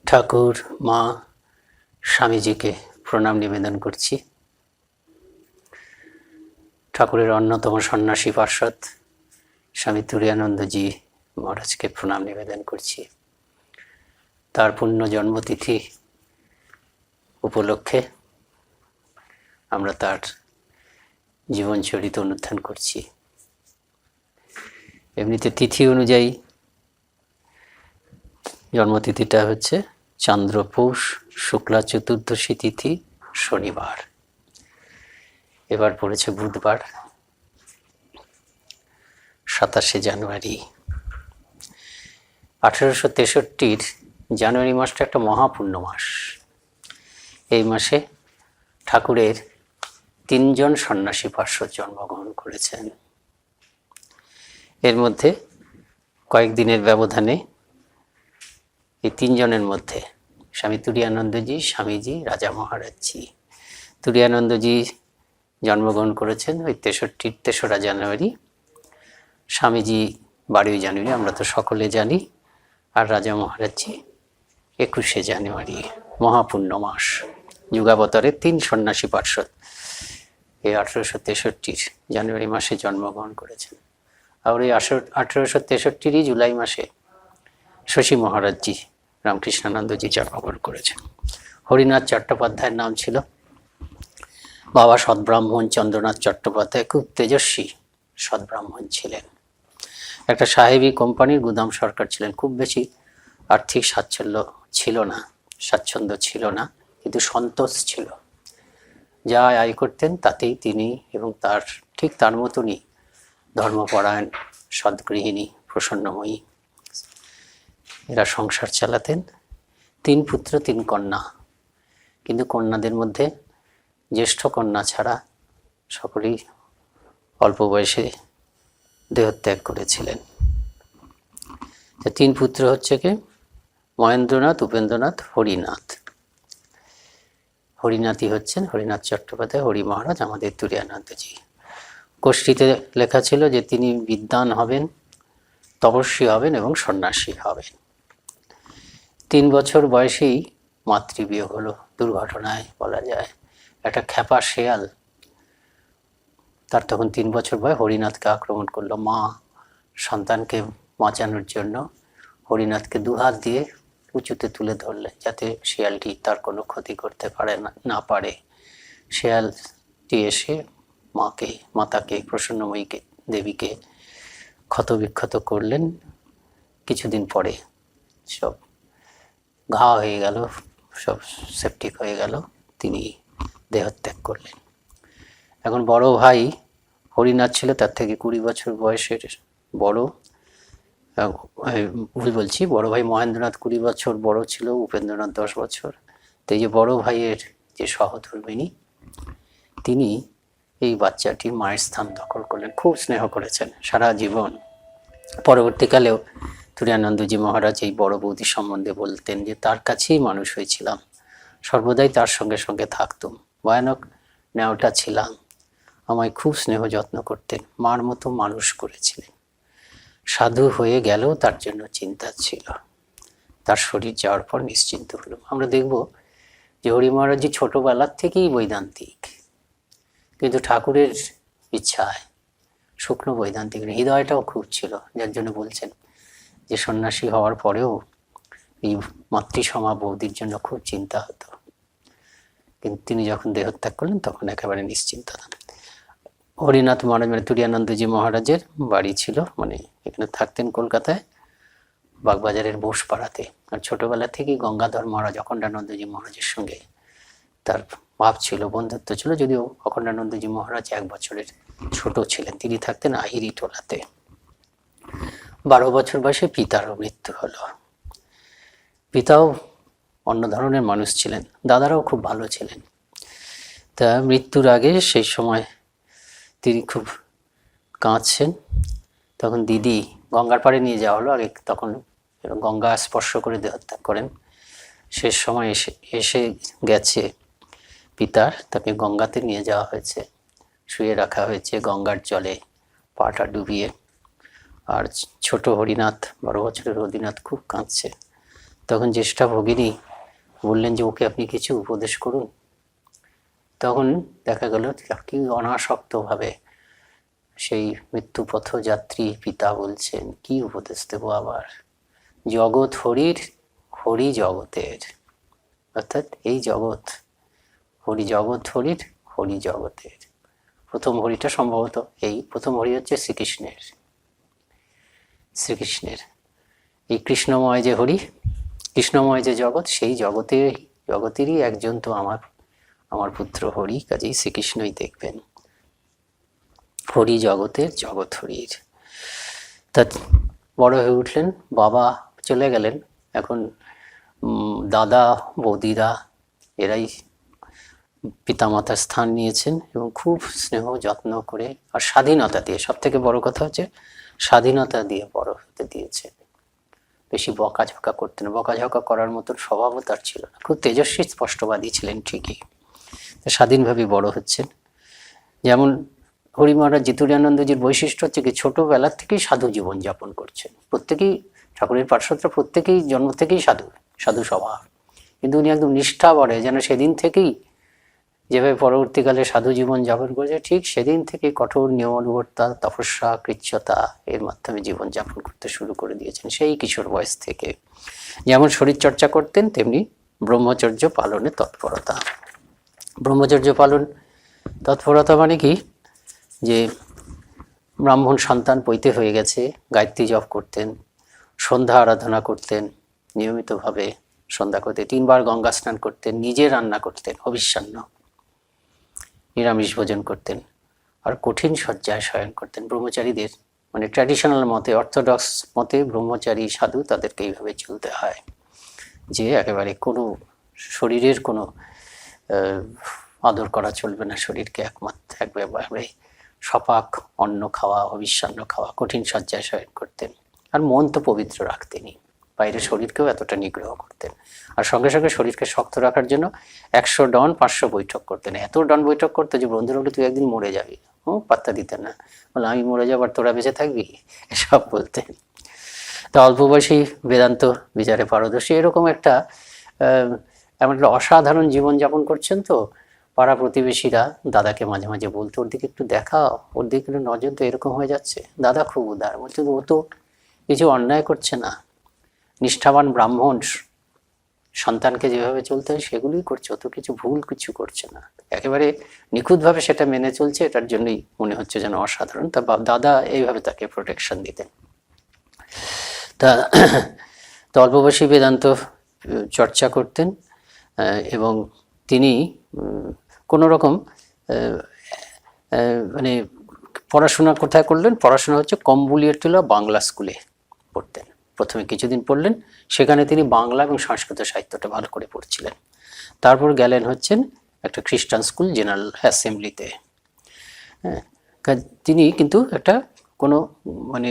ঠাকুর, মা, স্বামীজিকে প্রণাম নিবেদন করছি। ঠাকুরের অন্যতম সন্ন্যাসী পার্ষদ স্বামী তুরীয়ানন্দজি মহারাজকে প্রণাম নিবেদন করছি। তার পুণ্য জন্মতিথি উপলক্ষে আমরা তার জীবনচরিত অনুধ্যান করছি। এমনিতে তিথি অনুযায়ী জন্মতিথিটা হচ্ছে চান্দ্রপৌষ শুক্লা চতুর্দশী তিথি শনিবার। এবার পড়েছে বুধবার 27শে জানুয়ারি। 1863 জানুয়ারি মাসটা একটা মহাপুণ্য মাস। এই মাসে ঠাকুরের 3 জন সন্ন্যাসী পার্ষদ জন্মগ্রহণ করেছেন। এর মধ্যে কয়েকদিনের ব্যবধানে এই 3 জনের মধ্যে স্বামী তুরীয়ানন্দজি, স্বামীজি, রাজা মহারাজজি। তুরীয়ানন্দজি জন্মগ্রহণ করেছেন ওই তেসরা জানুয়ারি, স্বামীজি 12 জানুয়ারি, আমরা তো সকলে জানি, আর রাজা মহারাজজি 21শে জানুয়ারি। মহাপুণ্য মাস। যুগাবতারে 3 সন্ন্যাসী পার্ষদ এই 1863 জানুয়ারি মাসে জন্মগ্রহণ করেছেন। আর এই 1863 জুলাই মাসে শশী মহারাজজি রামকৃষ্ণানন্দজি জন্মগ্রহণ করেছেন। হরিনাথ চট্টোপাধ্যায়ের নাম ছিল। বাবা সৎব্রাহ্মণ চন্দ্রনাথ চট্টোপাধ্যায় খুব তেজস্বী সৎব্রাহ্মণ ছিলেন। একটা সাহেবী কোম্পানির গুদাম সরকার ছিলেন। খুব বেশি আর্থিক স্বাচ্ছন্দ্য ছিল না, কিন্তু সন্তোষ ছিল। যা আয় করতেন তাতেই তিনি এবং তার মতনই ধর্মপরায়ণ সদ্গৃহিণী প্রসন্নময়ী এরা সংসার চালাতেন। 3 পুত্র 3 কন্যা, কিন্তু কন্যাদের মধ্যে জ্যেষ্ঠ কন্যা ছাড়া সকলেই অল্প বয়সে দেহত্যাগ করেছিলেন। 3 পুত্র হচ্ছে কি মহেন্দ্রনাথ, উপেন্দ্রনাথ, হরিনাথ। হরিনাথই হচ্ছেন হরিনাথ চট্টোপাধ্যায়, হরি মহারাজ, আমাদের তুরীয়ানন্দজি। কোষ্ঠীতে লেখা ছিল যে তিনি বিদ্বান হবেন, তপস্বী হবেন এবং সন্ন্যাসী হবেন। 3 বছর বয়সেই মাতৃবিয়োগ হলো, দুর্ঘটনায় বলা যায়। একটা খ্যাপা শেয়াল, তার তখন 3 বছর বয়স, হরিনাথকে আক্রমণ করলো। মা সন্তানকে বাঁচানোর জন্য হরিনাথকে 2 হাত দিয়ে উঁচুতে তুলে ধরলেন, যাতে শেয়ালটি তার কোনো ক্ষতি করতে না পারে। শেয়ালটি এসে মাতাকে প্রসন্নময়ীকে দেবীকে ক্ষতবিক্ষত করলেন। কিছুদিন পরে সব ঘা হয়ে গেল, সব সেপটিক হয়ে গেল, তিনি দেহত্যাগ করলেন। এখন বড় ভাই হরিনাথ ছিল তার থেকে 20 বছর বয়সের বড়। বড় ভাই মহেন্দ্রনাথ 20 বছর বড় ছিল, উপেন্দ্রনাথ 10 বছর। তো এই যে বড় ভাইয়ের যে সহধর্মিণী, তিনি এই বাচ্চাটির মায়ের স্থান দখল করলেন, খুব স্নেহ করেছেন সারা জীবন। পরবর্তীকালেও তুরীয়ানন্দজি মহারাজ এই বড় বৌদি সম্বন্ধে বলতেন যে তার কাছেই মানুষ হয়েছিলাম, সর্বদাই তার সঙ্গে সঙ্গে থাকতুম, ভয়ানক নেওটা ছিলাম, আমায় খুব স্নেহ যত্ন করতেন, মার মতো মানুষ করেছিলেন। সাধু হয়ে গেলেও তার জন্য চিন্তা ছিল। তার শরীর যাওয়ার পর নিশ্চিন্ত হলাম। আমরা দেখব যে হরি মহারাজজি ছোটবেলার থেকেই বৈদান্তিক, কিন্তু ঠাকুরের ইচ্ছায় শুকনো বৈদান্তিক, হৃদয়টাও খুব ছিল, যার জন্য বলছেন যে সন্ন্যাসী হওয়ার পরেও এই মাতৃসমা বৌদির জন্য খুব চিন্তা হতো, কিন্তু তিনি যখন দেহত্যাগ করলেন তখন একেবারে নিশ্চিন্ত। হরিনাথ মহারাজ মানে তুরীয়ানন্দজি মহারাজের বাড়ি ছিল, মানে এখানে থাকতেন কলকাতায় বাগবাজারের বোসপাড়াতে। আর ছোটবেলা থেকেই গঙ্গাধর মহারাজ অখণ্ডানন্দজি মহারাজের সঙ্গে তার ভাব ছিল, বন্ধুত্ব ছিল, যদিও অখণ্ডানন্দজি মহারাজ 1 বছরের ছোট ছিলেন। তিনি থাকতেন আহিরি টোলাতে। 12 বছর বয়সে পিতারও মৃত্যু হলো। পিতাও অন্য ধরনের মানুষ ছিলেন, দাদারাও খুব ভালো ছিলেন। তা মৃত্যুর আগে সেই সময় তিনি খুব কাঁদছেন। তখন দিদি গঙ্গার পাড়ে নিয়ে যাওয়া হলো। আগে তখন গঙ্গা স্পর্শ করে দেহত্যাগ করেন। শেষ সময় এসে গেছে পিতার, তাকে গঙ্গাতে নিয়ে যাওয়া হয়েছে, শুয়ে রাখা হয়েছে গঙ্গার জলে পাটা ডুবিয়ে। আর ছোট হরিনাথ, 12 বছরের হরিনাথ খুব কাঁদছে। তখন জ্যেষ্ঠা ভগিনী বললেন যে ওকে আপনি কিছু উপদেশ করুন। তখন দেখা গেল কি অনাসক্তভাবে সেই মৃত্যুপথযাত্রী পিতা বলছেন, কি উপদেশ দেবো আবার, জগৎ হরির, হরি জগতের, অর্থাৎ এই জগৎ হরি, জগৎ হরির, হরি জগতের। প্রথম হরিটা সম্ভবত এই প্রথম হরি হচ্ছে শ্রীকৃষ্ণের, শ্রীকৃষ্ণের এই কৃষ্ণময় যে হরি, কৃষ্ণময় যে জগৎ, সেই জগতেরই একজন তো আমার পুত্র হরি, কাজেই শ্রীকৃষ্ণই দেখবেন। হরি জগতের, জগৎ হরির। তা বড় হয়ে উঠলেন, বাবা চলে গেলেন, এখন দাদা বৌদিরা এরাই পিতামাতার স্থান নিয়েছেন এবং খুব স্নেহ যত্ন করে আর স্বাধীনতা দিয়ে, সব থেকে বড় কথা হচ্ছে স্বাধীনতা দিয়ে বড় হতে দিয়েছেন। বেশি বকাঝকা করতেন, বকাঝকা করার মতো স্বভাবও তার ছিল না। খুব তেজস্বী স্পষ্টবাদী ছিলেন ঠিকই, স্বাধীনভাবে বড় হচ্ছেন। যেমন হরি মহারাজ জিতুরিয়ানন্দজির বৈশিষ্ট্য হচ্ছে কি ছোটবেলার থেকেই সাধু জীবন যাপন করছেন। প্রত্যেকেই ঠাকুরের পার্শ্বদরা প্রত্যেকেই জন্ম থেকেই সাধু স্বভাব, কিন্তু উনি একদম নিষ্ঠা বলে যেন সেদিন থেকেই যেভাবে পরবর্তীকালে সাধু জীবন যাপন করেছে, ঠিক সেদিন থেকে কঠোর নিয়মানুবর্তা, তপস্যা, কৃচ্ছতা এর মাধ্যমে জীবন যাপন করতে শুরু করে দিয়েছেন সেই কিশোর বয়স থেকে। যেমন শরীর চর্চা করতেন, তেমনি ব্রহ্মচর্য পালনে তৎপরতা। ব্রহ্মচর্য পালন তৎপরতা মানে কি, যে ব্রাহ্মণ সন্তান পৈতে হয়ে গেছে, গায়ত্রী জপ করতেন, সন্ধ্যা আরাধনা করতেন নিয়মিতভাবে, সন্ধ্যা করতে 3 বার গঙ্গা স্নান করতেন, নিজে রান্না করতেন, হবিষ্যান্ন, নিরামিষ ভোজন করতেন, আর কঠিন শয্যায় শয়ন করতেন। ব্রহ্মচারীদের মানে ট্র্যাডিশনাল মতে, অর্থোডক্স মতে ব্রহ্মচারী সাধু তাদেরকে এইভাবে চলতে হয়, যে একেবারে কোনো শরীরের কোনো আদর করা চলবে না, শরীরকে একবারে সপাক অন্ন খাওয়া, হবিষ্যান্ন খাওয়া, কঠিন শয্যায় শয়ন করতেন। আর মন তো পবিত্র রাখতেনই, বাইরে শরীরকেও এতটা নিগ্রহ করতেন। আর সঙ্গে সঙ্গে শরীরকে শক্ত রাখার জন্য 100 ডন 500 বৈঠক করতেন। এত ডন বৈঠক করতে যে বন্ধুরা বলে তুই একদিন মরে যাবি, পাত্তা দিতেন না, বলে আমি মরে যাবো আর তোরা বেঁচে থাকবি, এসব বলতেন। তা অল্প বয়সী বেদান্ত বিচারে পারদর্শী, এরকম একটা এমন একটা অসাধারণ জীবনযাপন করছেন। তো পাড়া প্রতিবেশীরা দাদাকে মাঝে মাঝে বলতো, ওর দিকে একটু দেখাও, ওর দিকে একটু নজর, তো এরকম হয়ে যাচ্ছে। দাদা খুব উদার, বলছে ও তো কিছু অন্যায় করছে না, নিষ্ঠাবান ব্রাহ্মণ সন্তানকে যেভাবে চলতে হয় সেগুলোই করছে, ও তো কিছু করছে না, একেবারে নিখুঁতভাবে সেটা মেনে চলছে। এটার জন্যই মনে হচ্ছে যেন অসাধারণ। তা দাদা এইভাবে তাকে প্রোটেকশন দিতেন। তা অল্প বয়সী বেদান্ত চর্চা করতেন এবং তিনি কোনো রকম মানে পড়াশোনা কোথায় করলেন, পড়াশোনা হচ্ছে কম্বুলিয়ারটোলা বাংলা স্কুলে পড়তেন। প্রথমে কিছুদিন পড়লেন, সেখানে তিনি বাংলা এবং সংস্কৃত সাহিত্যটা ভালো করে পড়ছিলেন। তারপর গেলেন হচ্ছেন একটা খ্রিস্টান স্কুল, জেনারেল অ্যাসেম্বলিতে। হ্যাঁ, তিনি কিন্তু একটা কোনো মানে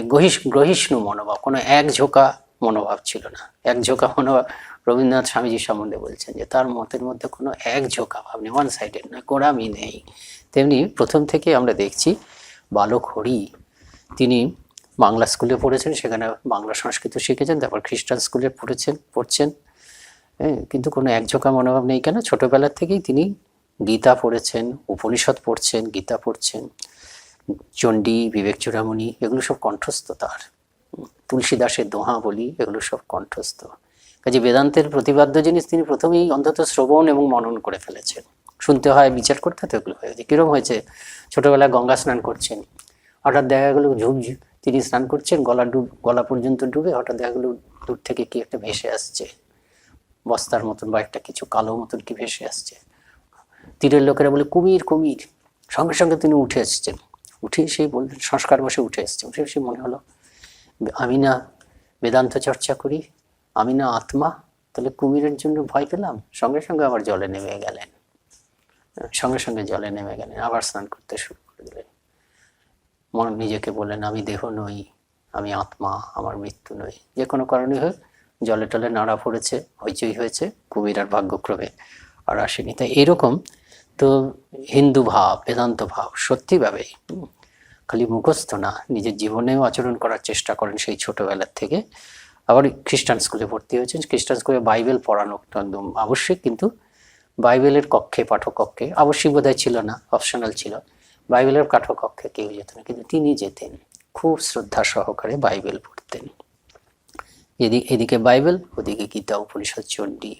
গ্রহিষ্ণু মনোভাব, কোনো একঝোঁকা মনোভাব ছিল না। একঝোঁকা মনোভাব রবীন্দ্রনাথ স্বামীজির সম্বন্ধে বলছেন যে তার মতের মধ্যে কোনো একঝোঁকা ভাব নেই, ওয়ান সাইডেড নয়, গোড়ামি নেই। তেমনি প্রথম থেকে আমরা দেখছি বালক হরি তিনি বাংলা স্কুলে পড়েছেন, সেখানে বাংলা সংস্কৃত শিখেছেন, তারপর খ্রিস্টান স্কুলে পড়ছেন। হ্যাঁ, কিন্তু কোনো একঝোঁকা মনোভাব নেই। কেন? ছোটবেলার থেকেই তিনি গীতা পড়েছেন, উপনিষদ পড়ছেন, গীতা পড়ছেন, চণ্ডী, বিবেক চূড়ামণি এগুলো সব কণ্ঠস্থ তার, তুলসীদাসের দোহা বলি এগুলো সব কণ্ঠস্থ। কাজে বেদান্তের প্রতিপাদ্য জিনিস তিনি প্রথমেই অন্তত শ্রবণ এবং মনন করে ফেলেছেন। শুনতে হয়, বিচার করতে হয়, তো এগুলো হয়েছে। কীরকম হয়েছে, ছোটবেলায় গঙ্গা স্নান করছেন, হঠাৎ দেখা গেলো তিনি স্নান করছেন, গলা পর্যন্ত ডুবে, হঠাৎ দেখা গেলো দূর থেকে কি একটা ভেসে আসছে, বস্তার মতন বা একটা কিছু কালো মতন কি ভেসে আসছে। তীরের লোকেরা বলে কুমির কুমির, সঙ্গে সঙ্গে তিনি উঠে এসছেন, উঠে এসেই বললেন, সংস্কার বসে উঠে এসছে। উঠে এসে মনে হলো আমি না বেদান্ত চর্চা করি, আমি না আত্মা, তাহলে কুমিরের জন্য ভয় পেলাম। সঙ্গে সঙ্গে আবার জলে নেমে গেলেন, আবার স্নান করতে শুরু করে দিলেন। নিজেকে বললেন আমি দেহ নই, আমি আত্মা, আমার মৃত্যু নই। যে কোনো কারণে হোক জলে টলে নাড়া পড়েছে, হইচই হয়েছে, কুমির আর ভাগ্যক্রমে আর আসেনি। তাই এরকম তো হিন্দু ভাব, বেদান্ত ভাব সত্যিভাবেই খালি মুখস্থ না, নিজের জীবনেও আচরণ করার চেষ্টা করেন সেই ছোটবেলার থেকে। আবার খ্রিস্টান স্কুলে ভর্তি হয়েছেন। খ্রিস্টান স্কুলে বাইবেল পড়ানো একদম আবশ্যিক, কিন্তু বাইবেলের কক্ষে, পাঠকক্ষে, আবশ্যিক বোধহয় ছিল না, অপশনাল ছিল, বাইবেলের পাঠকক্ষে কেউ যেত না, কিন্তু তিনি যেতেন, খুব শ্রদ্ধা সহকারে বাইবেল পড়তেন। এদিকে বাইবেল, ওদিকে গীতা, উপনিষদ, চণ্ডী।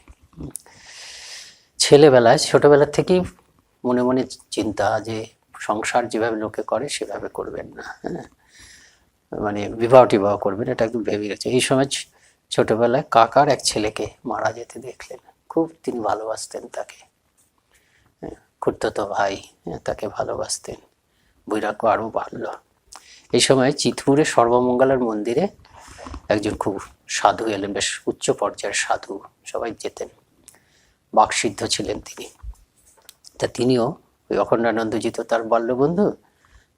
ছেলেবেলায়, ছোটবেলা থেকেই মনে মনে চিন্তা যে সংসার যেভাবে লোকে করে সেভাবে করবেন না, হ্যাঁ, মানে বিবাহ টিবাহ করবেন, এটা একদম ভেবে গেছে। এই সময় ছোটবেলায় কাকার এক ছেলেকে মারা যেতে দেখলেন, খুব তিনি ভালোবাসতেন তাকে, খুড়তো ভাই, তাকে ভালোবাসতেন, বৈরাগ্য আরও বাড়ল। এই সময় চিতপুরে সর্বমঙ্গলার মন্দিরে একজন খুব সাধু এলেন, বেশ উচ্চ পর্যায়ের সাধু, সবাই যেতেন, বাকসিদ্ধ ছিলেন তিনি। তা তিনিও ওই অখণ্ডানন্দজি তো তার বাল্যবন্ধু,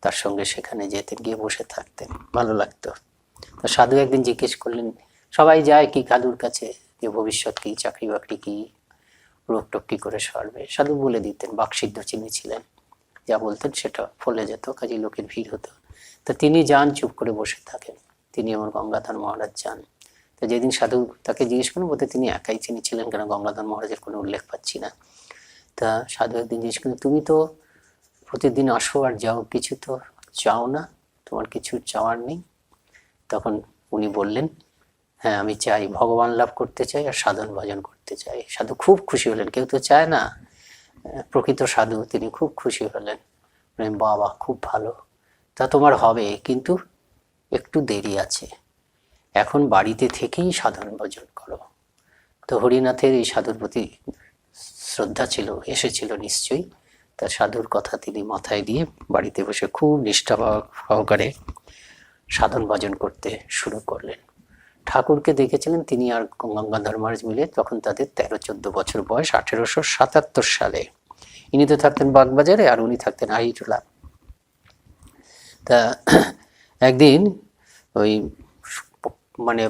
তার সঙ্গে সেখানে যেতেন, গিয়ে বসে থাকতেন, ভালো লাগতো। তা সাধু একদিন জিজ্ঞেস করলেন, সবাই যায় কি সাধুর কাছে, যে ভবিষ্যৎ কি, চাকরি বাকরি কি, রোগ টোগ কি করে সারবে, সাধু বলে দিতেন, বাকসিদ্ধ চিনি ছিলেন, যা বলতেন সেটা ফলে যেত, কাজে লোকের ভিড় হতো। তা তিনি যান, চুপ করে বসে থাকেন। তিনি আমার গঙ্গাধর মহারাজ যান। তো যেদিন সাধু তাকে জিজ্ঞেস করেন, বলতে তিনি একাই চিনি ছিলেন, কেন গঙ্গাধর মহারাজের কোনো উল্লেখ পাচ্ছি না। তা সাধু একদিন জিজ্ঞেস করেন, তুমি তো প্রতিদিন আসো আর যাও, কিছু তো চাও না, তোমার কিছু চাওয়ার নেই? তখন উনি বললেন, হ্যাঁ আমি চাই, ভগবান লাভ করতে চাই আর সাধন ভজন করতে চাই। সাধু খুব খুশি হলেন, কেউ তো চায় না, প্রকৃত সাধু, তিনি খুব খুশি হলেন, বাবা খুব ভালো, তা তোমার হবে, কিন্তু একটু দেরি আছে, এখন বাড়িতে থেকেই সাধন ভজন করো। তো হরিনাথের এই সাধুর প্রতি শ্রদ্ধা ছিল, এসেছিল নিশ্চয়ই, তার সাধুর কথা তিনি মাথায় দিয়ে বাড়িতে বসে খুব নিষ্ঠা সহকারে সাধন ভজন করতে শুরু করলেন। ঠাকুরকে দেখেছিলেন তিনি আর গঙ্গাধর মহারাজ মিলে, তখন তাদের 13-14 বছর বয়স, 1877 সালে। ইনি তো থাকতেন বাগবাজারে আর উনি থাকতেন আহিটোলা। তা একদিন ওই মানে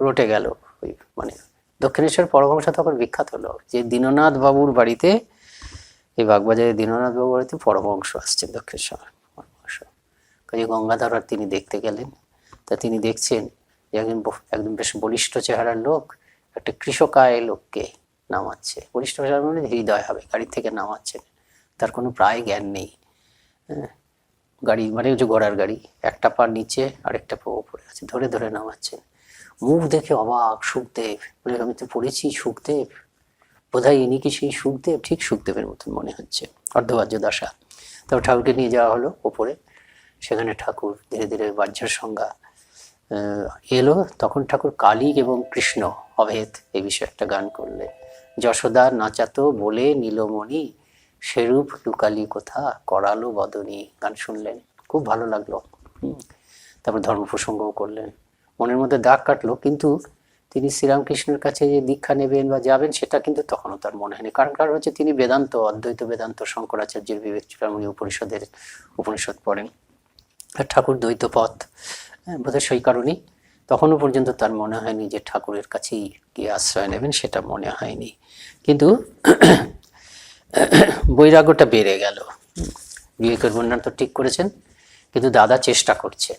রটে গেল, ওই মানে দক্ষিণেশ্বর পরমহংস তখন বিখ্যাত হলো যে দীননাথ বাবুর বাড়িতে, এই বাগবাজারে দীননাথ বাবুর বাড়িতে পরমহংস আসছেন, দক্ষিণেশ্বর পরমহংস। কাজে গঙ্গাধর আর তিনি দেখতে গেলেন। তা তিনি দেখছেন যে একদম বেশ বলিষ্ঠ চেহারার লোক একটা কৃষকায় লোককে নামাচ্ছে, বলিষ্ঠ চেহারা মানে হৃদয় হবে, গাড়ি থেকে নামাচ্ছেন, তার কোনো প্রায় জ্ঞান নেই, গাড়ি মানে যে ঘোড়ার গাড়ি, একটা পা নিচে আরেকটা পা উপরে আছে, ধরে ধরে নামাচ্ছেন। মুখ দেখে অবাক সুখদেব, বলে আমি তো পড়েছি সুখদেব, বোধহয় ইনি কি সেই সুখদেব, ঠিক সুখদেবের মতন মনে হচ্ছে, অর্ধবাহ্য দশা। তবে ঠাকুরকে নিয়ে যাওয়া হলো ওপরে, সেখানে ঠাকুর ধীরে ধীরে বাহ্যের সংজ্ঞা এলো। তখন ঠাকুর কালী এবং কৃষ্ণ অভেদ এই বিষয়ে একটা গান করলেন, যশোদা নাচাতো বলে নীলমণি, সেরূপ লুকালি কোথা করালো বদনী, গান শুনলেন, খুব ভালো লাগলো। তারপর ধর্ম প্রসঙ্গও করলেন, মনের মধ্যে দাগ কাটলো, কিন্তু তিনি শ্রীরামকৃষ্ণের কাছে যে দীক্ষা নেবেন বা যাবেন সেটা কিন্তু তখনও তার মনে হয়নি। কারণ হচ্ছে তিনি বেদান্ত, অদ্বৈত বেদান্ত, শঙ্করাচার্যের বিবেক চূড়ামণি উপনিষদ পড়েন, আর ঠাকুর দ্বৈত পথ, বোধহয় সেই কারণেই তখনও পর্যন্ত তার মনে হয়নি যে ঠাকুরের কাছেই গিয়ে আশ্রয় নেবেন, সেটা মনে হয়নি। কিন্তু বৈরাগ্যটা বেড়ে গেল। বিবেকের বন্যান তো ঠিক করেছেন, কিন্তু দাদা চেষ্টা করছেন,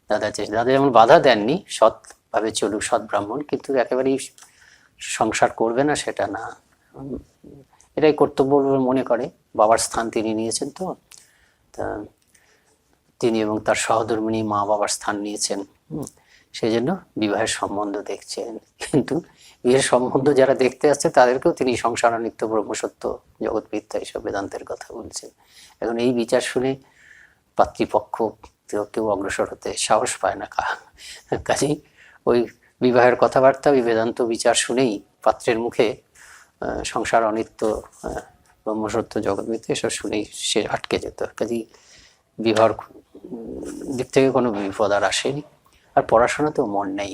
দাদা যেমন বাধা দেননি, সৎভাবে চলুক, সৎ ব্রাহ্মণ, কিন্তু একেবারেই সংসার করবে না সেটা না, এটাই কর্তব্য মনে করে, বাবার স্থান তিনি নিয়েছেন। তো তা তিনি এবং তার সহধর্মিণী মা বাবার স্থান নিয়েছেন, সেই জন্য বিবাহের সম্বন্ধ দেখছেন। কিন্তু বিয়ের সম্বন্ধ যারা দেখতে আসছে তাদেরকেও তিনি সংসার নিত্য, ব্রহ্মসত্য, জগৎ মিথ্যা, এইসব বেদান্তের কথা বলছেন। এখন এই বিচার শুনে পাতৃপক্ষ কেউ অগ্রসর হতে সাহস পায় না, কাজেই ওই বিবাহের কথাবার্তা, ওই বেদান্ত বিচার শুনেই পাত্রের মুখে সংসার অনিত্য, ব্রহ্মসত্য, জগৎ মিথ্যা, এসব শুনেই সে আটকে যেত। কাজেই বিবাহর দিক থেকে কোনো বিপদ আর আসেনি। আর পড়াশোনাতেও মন নেই,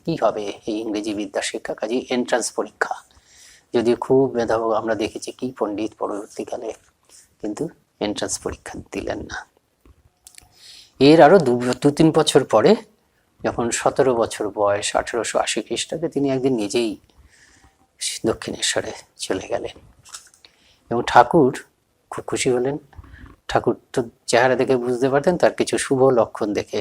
কি হবে এই ইংরেজি বিদ্যা শিক্ষা, কাজেই এন্ট্রান্স পরীক্ষা, যদিও খুব মেধাবী আমরা দেখেছি কি পণ্ডিত পরবর্তীকালে, কিন্তু এন্ট্রান্স পরীক্ষা দিলেন না। এর আরো 2-3 বছর পরে, যখন 17 বছর বয়স, 1880 খ্রিস্টাব্দে, তিনি একদিন নিজেই দক্ষিণেশ্বরে চলে গেলেন এবং ঠাকুর খুব খুশি হলেন। ঠাকুর তো চেহারা দেখে বুঝতে পারতেন তার কিছু শুভ লক্ষণ দেখে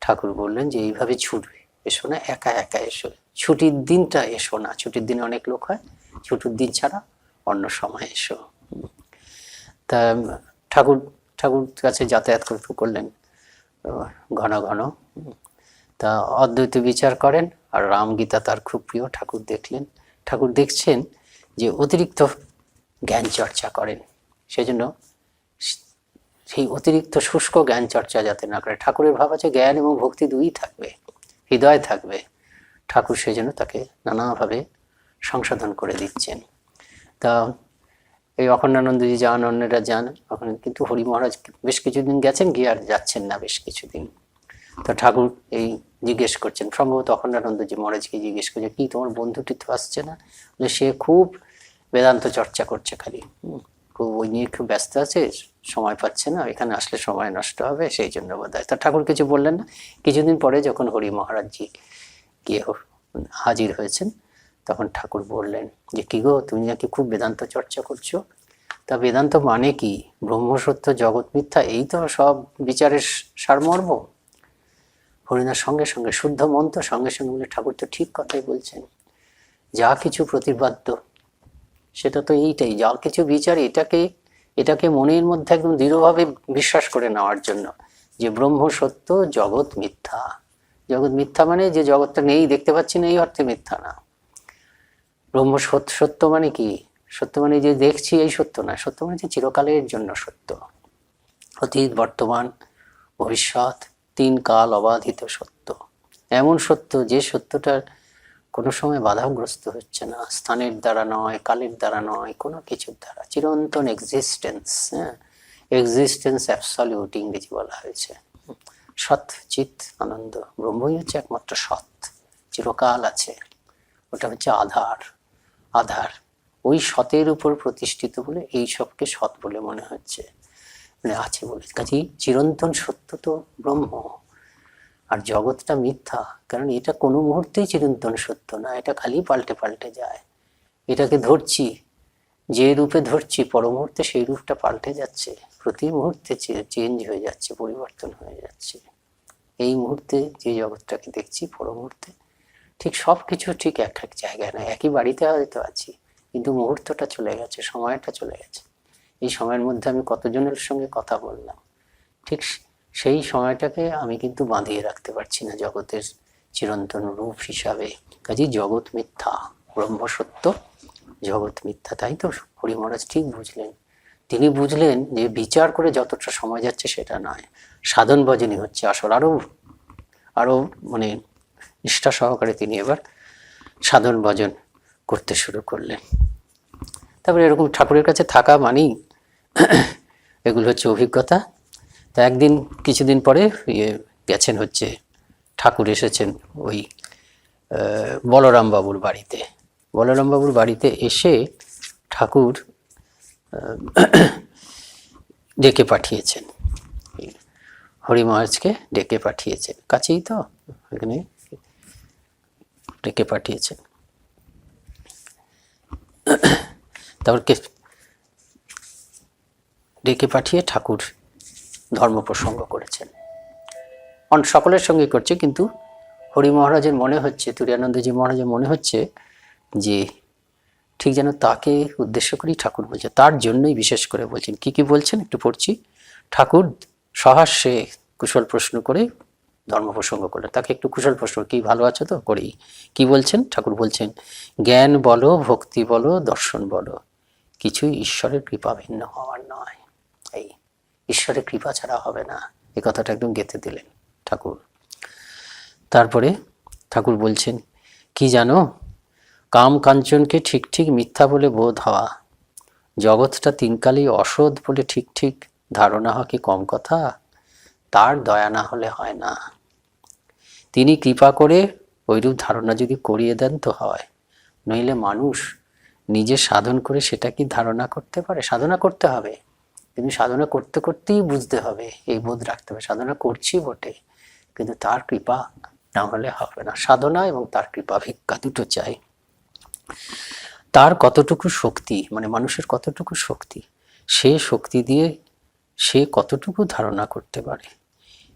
ঠাকুর বললেন যে এইভাবে ছুটবে, এসো না, একা একা এসো, ছুটির দিনটা এসো না, ছুটির দিনে অনেক লোক হয়, ছুটির দিন ছাড়া অন্য সময় এসো। তা ঠাকুর ঠাকুর কাছে যাতায়াত করলেন ঘন ঘন। তা অদ্বৈত বিচার করেন, আর রামগীতা তার খুব প্রিয়। ঠাকুর দেখলেন, ঠাকুর দেখছেন যে অতিরিক্ত জ্ঞান চর্চা করেন, সেজন্য সেই অতিরিক্ত শুষ্ক জ্ঞান চর্চা যাতে না করে। ঠাকুরের ভাব আছে জ্ঞান এবং ভক্তি দুই থাকবে, হৃদয় থাকবে। ঠাকুর সেজন্য তাকে নানাভাবে সংশোধন করে দিচ্ছেন। তা এই অখণ্ডানন্দজি যান, অন্যরা যান ওখানে, কিন্তু হরি মহারাজ বেশ কিছুদিন গেছেন, গিয়ে আর যাচ্ছেন না বেশ কিছুদিন। তো ঠাকুর এই জিজ্ঞেস করছেন, সম্ভবত অখণ্ডানন্দজি মহারাজকে জিজ্ঞেস করছে, কি তোমার বন্ধুটি তো আসছে না? সে খুব বেদান্ত চর্চা করছে, খালি খুব ওই নিয়ে খুব ব্যস্ত আছে, সময় পাচ্ছে না, এখানে আসলে সময় নষ্ট হবে, সেই জন্য বোধ হয়। তা ঠাকুর কিছু বললেন না। কিছুদিন পরে যখন হরি মহারাজজি গিয়ে হাজির হয়েছেন, তখন ঠাকুর বললেন যে, কি গো, তুমি নাকি খুব বেদান্ত চর্চা করছো? তা বেদান্ত মানে কি? ব্রহ্মসত্য, জগৎ মিথ্যা, এই তো সব বিচারের সারমর্ম। হরিণার সঙ্গে সঙ্গে শুদ্ধ মন্ত্র সঙ্গে সঙ্গে বলে, ঠাকুর তো ঠিক কথাই বলছেন, যা কিছু প্রতিপাদ্য সেটা তো এইটাই, যা কিছু বিচার এটাকে মনের মধ্যে একদম দৃঢ়ভাবে বিশ্বাস করে নেওয়ার জন্য, যে ব্রহ্ম সত্য, জগৎ মিথ্যা। জগৎ মিথ্যা মানে যে জগৎটা নেই, দেখতে পাচ্ছি না, এই অর্থে মিথ্যা না। ব্রহ্ম সত্য মানে কি? সত্য মানে যে দেখছি এই সত্য না, সত্য মানে যে চিরকালের জন্য সত্য, অতীত, বর্তমান, ভবিষ্যৎ, তিন কাল অবাধিত সত্য। এমন সত্য যে সত্যটার কোনো সময় বাধাগ্রস্ত হচ্ছে না, স্থানের দ্বারা নয়, কালের দ্বারা নয়, কোনো কিছুর দ্বারা, চিরন্তন এক্সিস্টেন্স। হ্যাঁ, এক্সিস্টেন্স অ্যাবসলিউট ইংরেজি বলা হয়েছে। সৎ চিৎ আনন্দ, ব্রহ্মই হচ্ছে একমাত্র সৎ, চিরকাল আছে, ওটা হচ্ছে আধার। আধার ওই সতের উপর প্রতিষ্ঠিত বলে এই সবকে সৎ বলে মনে হচ্ছে, মানে আছে বলে। কাজেই চিরন্তন সত্য তো ব্রহ্ম, আর জগৎটা মিথ্যা, কারণ এটা কোনো মুহূর্তেই চিরন্তন সত্য না, এটা খালি পাল্টে পাল্টে যায়। এটাকে ধরছি, যে রূপে ধরছি, পর মুহূর্তে সেই রূপটা পাল্টে যাচ্ছে, প্রতি মুহূর্তে চেঞ্জ হয়ে যাচ্ছে, পরিবর্তন হয়ে যাচ্ছে। এই মুহূর্তে যে জগৎটাকে দেখছি, পর মুহূর্তে ঠিক সব কিছু ঠিক এক এক জায়গায় না, একই বাড়িতে হয়তো আছি, কিন্তু মুহূর্তটা চলে গেছে, সময়টা চলে গেছে। এই সময়ের মধ্যে আমি কতজনের সঙ্গে কথা বললাম, ঠিক সেই সময়টাকে আমি কিন্তু বাঁধিয়ে রাখতে পারছি না জগতের চিরন্তন রূপ হিসাবে। কাজেই জগৎ মিথ্যা, ব্রহ্ম সত্য, জগৎ মিথ্যা। তাই তো হরি মহারাজ ঠিক বুঝলেন। তিনি বুঝলেন যে বিচার করে যতটা সময় যাচ্ছে সেটা নয়, সাধন ভজনই হচ্ছে আসল। আরো মানে নিষ্ঠা সহকারে তিনি এবার সাধন ভজন করতে শুরু করলেন। তারপরে এরকম ঠাকুরের কাছে থাকা মানেই এগুলো হচ্ছে অভিজ্ঞতা। তা একদিন কিছুদিন পরে গেছেন হচ্ছে, ঠাকুর এসেছেন ওই বলরাম বাবুর বাড়িতে। বলরাম বাবুর বাড়িতে এসে ঠাকুর ডেকে পাঠিয়েছেন, হরি মহারাজকে ডেকে পাঠিয়েছেন, কাছেই তো, এখানে ডেকে পাঠিয়েছেন। তারপর ডেকে পাঠিয়ে ঠাকুর ধর্ম প্রসঙ্গ করেছেন, সকলের সঙ্গে করছে, কিন্তু হরি মহারাজের মনে হচ্ছে, তুরীয়ানন্দজি মহারাজের মনে হচ্ছে যে ঠিক যেন তাকে উদ্দেশ্য করেই ঠাকুর বলছে, তার জন্যই বিশেষ করে বলছেন। কি কি বলছেন একটু পড়ছি। ঠাকুর সহাস্যে কুশল প্রশ্ন করে ধর্ম প্রসঙ্গ করলেন, তাকে একটু কুশল প্রশ্ন, কি ভালো আছো তো, করেই। কি বলছেন ঠাকুর? বলছেন, জ্ঞান বলো, ভক্তি বলো, দর্শন বলো, কিছুই ঈশ্বরের কৃপা ভিন্ন হওয়ার নয়। এই ঈশ্বরের কৃপা ছাড়া হবে না, এই কথাটা একদম গেঁথে দিলেন ঠাকুর। তারপরে ঠাকুর বলছেন, কি জানো, কাম কাঞ্চনকে ঠিক ঠিক মিথ্যা বলে বোধ হওয়া, জগৎটা তিনকালেই অসৎ বলে ঠিক ঠিক ধারণা হওয়া কি কম কথা? তার দয়া না হলে হয় না। তিনি কৃপা করে ওইরূপ ধারণা যদি করিয়ে দেন তো হয়, নইলে মানুষ নিজে সাধন করে সেটা কি ধারণা করতে পারে? সাধনা করতে হবে, কিন্তু সাধনা করতে করতেই বুঝতে হবে, এই বোধ রাখতে হবে, সাধনা করছি বটে, কিন্তু তার কৃপা না হলে হবে না। সাধনা এবং তার কৃপা, ভিক্ষা দুটো চাই। তার কতটুকু শক্তি, মানে মানুষের কতটুকু শক্তি, সে শক্তি দিয়ে সে কতটুকু ধারণা করতে পারে,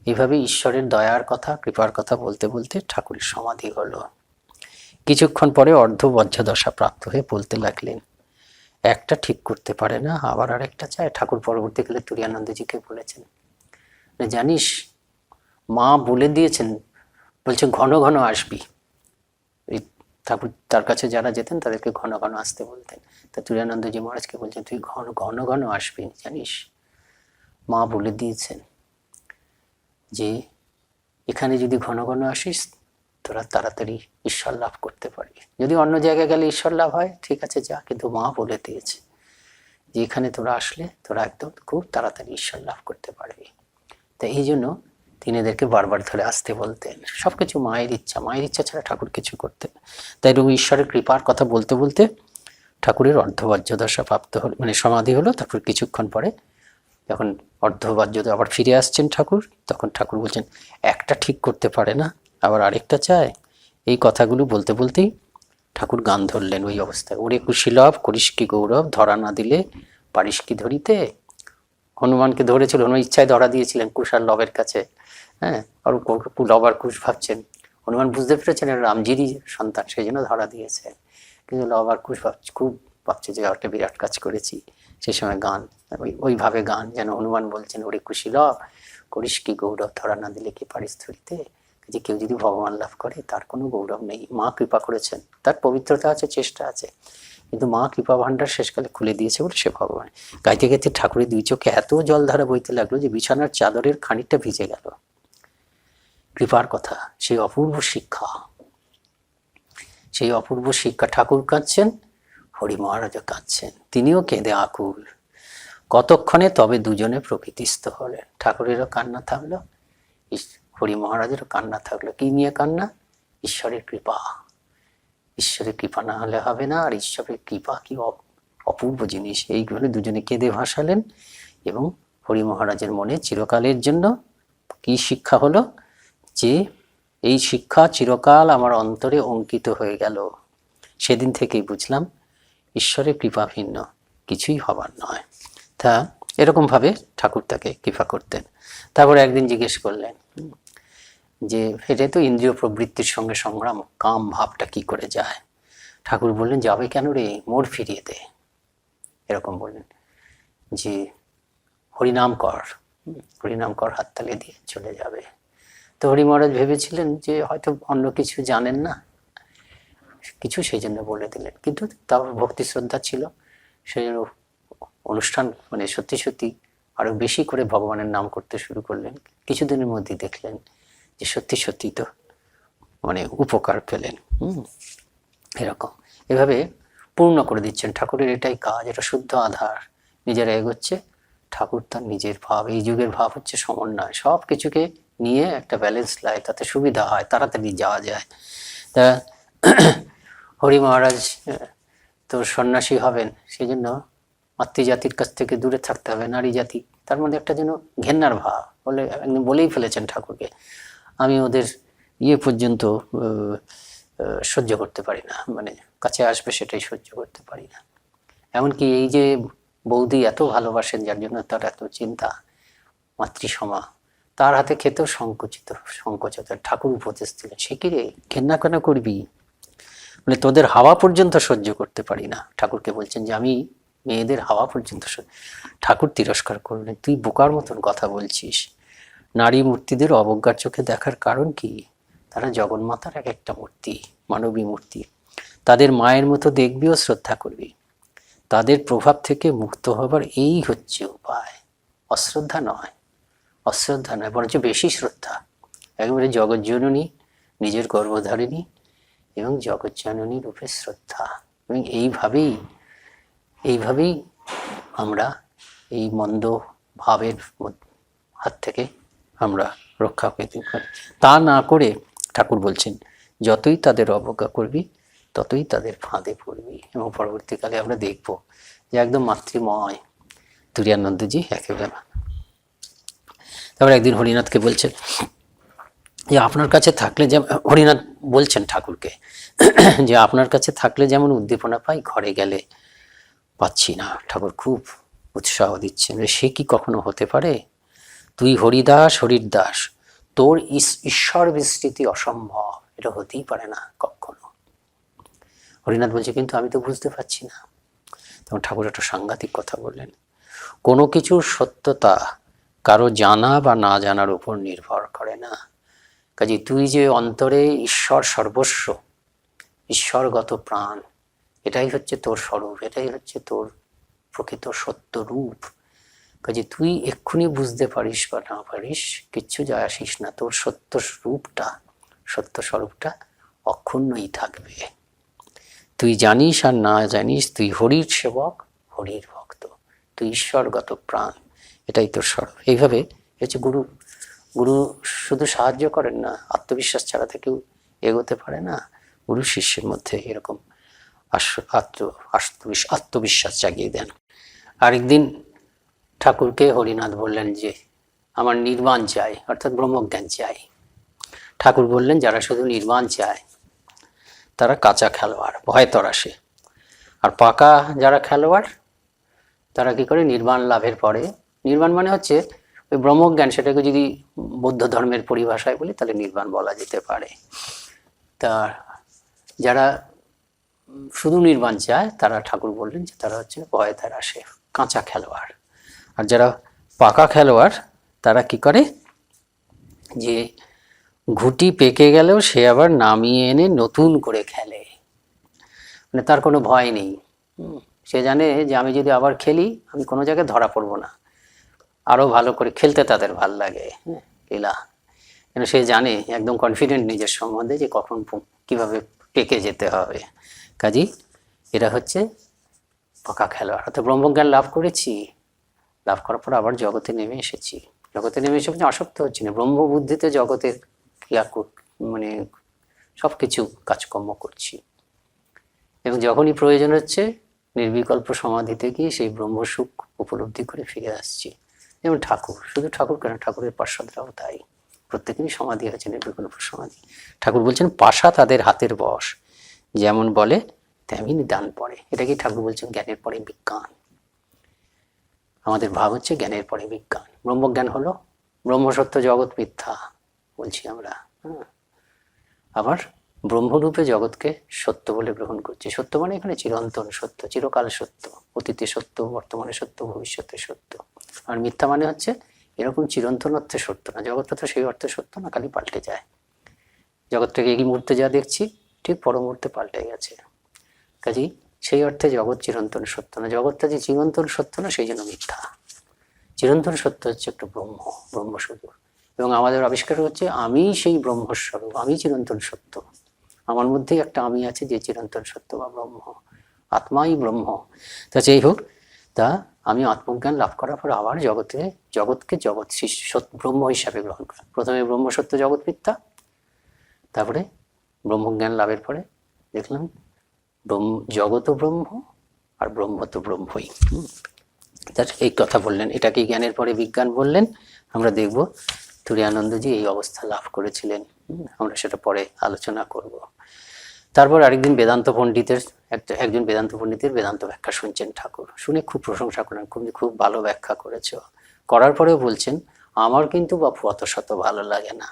এইভাবে ঈশ্বরের দয়ার কথা, কৃপার কথা বলতে বলতে ঠাকুরের সমাধি হলো। কিছুক্ষণ পরে অর্ধবজ্রদশা প্রাপ্ত হয়ে বলতে লাগলেন, একটা ঠিক করতে পারে না, আবার আরেকটা চায়। ঠাকুর পরবর্তীকালে তুরীয়ানন্দজিকে বলেছেন, জানিস মা বলে দিয়েছেন, বলছে ঘন ঘন আসবি। এই ঠাকুর তার কাছে যারা যেতেন তাদেরকে ঘন ঘন আসতে বলতেন। তা তুরীয়ানন্দজি মহারাজকে বলছেন, তুই ঘন ঘন ঘন আসবি, জানিস মা বলে দিয়েছেন যে এখানে যদি ঘন ঘন আসিস তোরা তাড়াতাড়ি ঈশ্বর লাভ করতে পারবি। যদি অন্য জায়গায় গেলে ঈশ্বর লাভ হয় ঠিক আছে যা, কিন্তু মা বলে দিয়েছে যে এখানে তোরা আসলে তোরা একদম খুব তাড়াতাড়ি ঈশ্বর লাভ করতে পারবি। তাই এই জন্য তিনি এদেরকে বারবার ধরে আসতে বলতেন। সবকিছু মায়ের ইচ্ছা ছাড়া ঠাকুর কিছু করতেন। তাই এরকম ঈশ্বরের কৃপার কথা বলতে বলতে ঠাকুরের অর্ধবজ্রদশা প্রাপ্ত হলো, মানে সমাধি হলো। তারপর কিছুক্ষণ পরে যখন অর্ধবজ্র আবার ফিরে আসছেন ঠাকুর, তখন ঠাকুর বলছেন একটা ঠিক করতে পারে না, আবার আরেকটা চায়। এই কথাগুলো বলতে বলতেই ঠাকুর গান ধরলেন ওই অবস্থায়, ওরে কুশীলভ করিস কি গৌরব, ধরা না দিলে পারিস কি ধরিতে। হনুমানকে ধরেছিল, হনুমান ইচ্ছায় ধরা দিয়েছিলেন কুশ আর লবের কাছে। হ্যাঁ, আর লব আর কুশ ভাবছেন, হনুমান বুঝতে পেরেছেন রামজিরই সন্তান, সেই জন্য ধরা দিয়েছে। কিন্তু লব আর কুশ খুব ভাবছে যে একটা বিরাট কাজ করেছি। সেই সময় গান ওইভাবে গান যেন হনুমান বলছেন, ওরে কুশীলভ করিস কি গৌরব, ধরা না দিলে কি পারিস ধরিতে। যে কেউ যদি ভগবান লাভ করে তার কোনো গৌরব নেই, মা কৃপা করেছেন, তার পবিত্রতা আছে, চেষ্টা আছে, কিন্তু মা কৃপা ভাণ্ডার শেষকালে খুলে দিয়েছে বলে সে ভগবান। গাইতে গাইতে ঠাকুরের দুই চোখে এত জলধারা বইতে লাগলো যে বিছানার চাদরের খানিকটা ভিজে গেল। কৃপার কথা, সেই অপূর্ব শিক্ষা, সেই অপূর্ব শিক্ষা। ঠাকুর কাঁদছেন, হরি মহারাজও কাঁদছেন, তিনিও কেঁদে আকুল। কতক্ষণে তবে দুজনে প্রকৃতিস্থ হলেন। ঠাকুরেরও কান্না থাকলো, হরি মহারাজেরও কান্না থাকলো। কি নিয়ে কান্না? ঈশ্বরের কৃপা। ঈশ্বরের কৃপা না হলে হবে না। আর ঈশ্বরের কৃপা কি অপূর্ব জিনিস, এইগুলো দুজনে কেঁদে ভাসালেন। এবং হরি মহারাজের মনে চিরকালের জন্য কি শিক্ষা হলো, যে এই শিক্ষা চিরকাল আমার অন্তরে অঙ্কিত হয়ে গেল। সেদিন থেকেই বুঝলাম ঈশ্বরের কৃপা ভিন্ন কিছুই হবার নয়। তা এরকমভাবে ঠাকুর তাকে কৃপা করতেন। তারপরে একদিন জিজ্ঞেস করলেন যে এটা তো ইন্দ্রিয় প্রবৃত্তির সঙ্গে সংগ্রাম, কাম ভাবটা কি করে যায়। ঠাকুর বললেন, যাবে কেন রে, মোড় ফিরিয়ে দে। এরকম বললেন যে হরিনাম কর, হরিনাম কর, হাততালি দিয়ে চলে যাবে। তো হরি মহারাজ ভেবেছিলেন যে হয়তো অন্য কিছু জানেন না কিছু, সেই জন্য বলে দিলেন। কিন্তু তাও ভক্তি শ্রদ্ধা ছিল, সেই জন্য অনুষ্ঠান মানে সত্যি সত্যি আরো বেশি করে ভগবানের নাম করতে শুরু করলেন। কিছুদিনের মধ্যে দেখলেন যে সত্যি সত্যি তো মানে উপকার পেলেন। এরকম এভাবে পূর্ণ করে দিচ্ছেন। ঠাকুরের এটাই কাজ, এটা শুদ্ধ আধার। নিজেরা এগোচ্ছে, ঠাকুর তার নিজের ভাব, এই যুগের ভাব হচ্ছে সমন্বয়, সব কিছুকে নিয়ে একটা ব্যালেন্স লাইফ, তাতে সুবিধা হয়, তাড়াতাড়ি যাওয়া যায়। তা হরি মহারাজ তো সন্ন্যাসী হবেন, সেই জন্য মাতৃজাতির কাছ থেকে দূরে থাকতে হবে। নারী জাতি, তার মধ্যে একটা যেন ঘেন্নার ভাব, বলে একদম বলেই ফেলেছেন ঠাকুরকে, আমি ওদের পর্যন্ত সহ্য করতে পারি না, মানে কাছে আসবে সেটাই সহ্য করতে পারি না। এমনকি এই যে বৌদি এত ভালোবাসেন, যার জন্য তার এত চিন্তা, মাতৃসমা, তার হাতে খেতেও সংকোচিত। ঠাকুর উপদেশ দিলেন, সে কি রে, ঘেন্না কেন করবি, মানে তোদের হাওয়া পর্যন্ত সহ্য করতে পারি না। ঠাকুরকে বলছেন যে আমি মেয়েদের হাওয়া পর্যন্ত। ঠাকুর তিরস্কার করলেন, তুই বোকার মতন কথা বলছিস। নারী মূর্তিদের অবজ্ঞার চোখে দেখার কারণ কি? তারা জগন্মাতার এক একটা মূর্তি, মানবী মূর্তি। তাদের মায়ের মতো দেখবি ও শ্রদ্ধা করবি। তাদের প্রভাব থেকে মুক্ত হবার এই হচ্ছে উপায়। অশ্রদ্ধা নয়, বরঞ্চ বেশি শ্রদ্ধা। একেবারে জগৎজননী, নিজের গর্ভধারিণী এবং জগৎজননী রূপে শ্রদ্ধা। এবং এইভাবেই আমরা এই মন্দ ভাবের হাত থেকে আমরা রক্ষা পেতে পারি। তা না করে ঠাকুর বলছেন, যতই তাদের অবজ্ঞা করবি ততই তাদের ফাঁদে পড়বি। এবং পরবর্তীকালে আমরা দেখব যে একদম মাতৃময় তুরীয়ানন্দজি একেবারে। তারপর একদিন হরিনাথকে বলছেন যে আপনার কাছে থাকলে, যেমন হরিনাথ বলছেন ঠাকুরকে যে আপনার কাছে থাকলে যেমন উদ্দীপনা পাই, ঘরে গেলে পাচ্ছি না। ঠাকুর খুব উৎসাহ দিচ্ছেন, সে কি কখনো হতে পারে? তুই হরিদাস, হরির দাস, তোর ঈশ্বর বিস্তৃতি অসম্ভব, এটা হতেই পারে না কখনো। হরিনাথ বলছে কিন্তু আমি তো বুঝতে পারছি না। তখন ঠাকুর একটা সাংঘাতিক কথা বললেন, কোনো কিছুর সত্যতা কারো জানা বা না জানার উপর নির্ভর করে না। কাজে তুই যে অন্তরে ঈশ্বর সর্বস্ব, ঈশ্বরগত প্রাণ, এটাই হচ্ছে তোর স্বরূপ, এটাই হচ্ছে তোর প্রকৃত সত্য রূপ। কাজে তুই এক্ষুনি বুঝতে পারিস বা না পারিস কিচ্ছু যায় আসিস না, তোর সত্য রূপটা, সত্য স্বরূপটা অক্ষুণ্ণই থাকবে। তুই জানিস আর না জানিস, তুই হরির সেবক, হরির ভক্ত, তুই ঈশ্বরগত প্রাণ, এটাই তোর স্বরূপ। এইভাবে হচ্ছে গুরু। গুরু শুধু সাহায্য করেন না, আত্মবিশ্বাস ছাড়া তো কেউ এগোতে পারে না। গুরু শিষ্যের মধ্যে এরকম আত্মবিশ্বাস জাগিয়ে দেন। আরেকদিন ঠাকুরকে হরিনাথ বললেন যে আমার নির্বাণ চাই, অর্থাৎ ব্রহ্মজ্ঞান চাই। ঠাকুর বললেন যারা শুধু নির্বাণ চায় তারা কাঁচা খেলোয়াড়, ভয় তরাসে। আর পাকা যারা খেলোয়াড় তারা কি করে, নির্বাণ লাভের পরে, নির্বাণ মানে হচ্ছে ওই ব্রহ্মজ্ঞান, সেটাকে যদি বৌদ্ধ ধর্মের পরিভাষায় বলি তাহলে নির্বাণ বলা যেতে পারে। তা যারা শুধু নির্বাণ চায় তারা ঠাকুর বললেন যে তারা হচ্ছে ভয় তরাসে, কাঁচা খেলোয়াড়। আর যারা পাকা খেলোয়াড় তারা কি করে, যে ঘুটি পেকে গেলেও সে আবার নামিয়ে এনে নতুন করে খেলে, মানে তার কোনো ভয় নেই। সে জানে যে আমি যদি আবার খেলি আমি কোনো জায়গায় ধরা পড়বো না, আরো ভালো করে খেলতে তাদের ভাল লাগে লীলা। কেন সে জানে, একদম কনফিডেন্ট নিজের সম্বন্ধে যে কখন কিভাবে পেকে যেতে হবে। কাজেই এরা হচ্ছে পাকা খেলোয়াড়। অর্থাৎ ব্রহ্মজ্ঞান লাভ করেছি, লাভ করার পর আবার জগতে নেমে এসেছি। জগতে নেমে এসে আসক্ত হচ্ছে না, ব্রহ্মবুদ্ধিতে জগতের ক্রিয়া মানে সব কিছু কাজকর্ম করছি। এবং যখনই প্রয়োজন হচ্ছে নির্বিকল্প সমাধিতে গিয়ে সেই ব্রহ্মসুখ উপলব্ধি করে ফিরে আসছি। যেমন ঠাকুর, শুধু ঠাকুর কেন, ঠাকুরের পার্শ্বদরাও তাই, প্রত্যেকেরই সমাধি হয়েছে নির্বিকল্প সমাধি। ঠাকুর বলছেন পাশা তাদের হাতের বশ, যেমন বলে তেমনি দান পড়ে। এটা কি ঠাকুর বলছেন জ্ঞানের পরে বিজ্ঞান। আমাদের ভাব হচ্ছে জ্ঞানের পরে বিজ্ঞান। ব্রহ্মজ্ঞান হলো ব্রহ্মসত্য জগৎ মিথ্যা বলছি আমরা, আবার ব্রহ্মরূপে জগৎকে সত্য বলে গ্রহণ করছি। সত্য মানে এখানে চিরন্তন সত্য, চিরকাল সত্য, অতীতে সত্য, বর্তমানে সত্য, ভবিষ্যতে সত্য। আর মিথ্যা মানে হচ্ছে এরকম চিরন্তন অর্থে সত্য না। জগৎটা তো সেই অর্থে সত্য না, খালি পাল্টে যায়। জগৎটাকে এই মুহূর্তে যা দেখছি ঠিক পর মুহূর্তে পাল্টে গেছে। কাজেই সেই অর্থে জগৎ চিরন্তন সত্য না। জগৎটা যে চিরন্তন সত্য না সেই জন্য মিথ্যা। চিরন্তন সত্য হচ্ছে একটা ব্রহ্ম, ব্রহ্মস্বরূপ। এবং আমাদের আবিষ্কার হচ্ছে আমি সেই ব্রহ্মস্বরূপ, আমি চিরন্তন সত্য। আমার মধ্যেই একটা আমি আছে যে চিরন্তন সত্য বা ব্রহ্ম, আত্মাই ব্রহ্ম। তা যাই হোক, তা আমি আত্মজ্ঞান লাভ করার পর আবার জগৎকে জগৎ ব্রহ্ম হিসাবে গ্রহণ করা। প্রথমে ব্রহ্ম সত্য জগৎ মিথ্যা, তারপরে ব্রহ্মজ্ঞান লাভের পরে দেখলাম জগৎ ব্রহ্ম আর ব্রহ্ম তো ব্রহ্মই। এই কথা বললেন, এটাকে জ্ঞানের পরে বিজ্ঞান বললেন। আমরা দেখব তুরীয়ানন্দজি এই অবস্থা লাভ করেছিলেন, আমরা সেটা পরে আলোচনা করব। তারপর আরেকদিন বেদান্ত পণ্ডিতের একজন বেদান্ত পণ্ডিতের বেদান্ত ব্যাখ্যা শুনছেন ঠাকুর, শুনে খুব প্রশংসা করেন, খুব ভালো ব্যাখ্যা করেছ। করার পরেও বলছেন আমার কিন্তু বাপু অত শত ভালো লাগে না,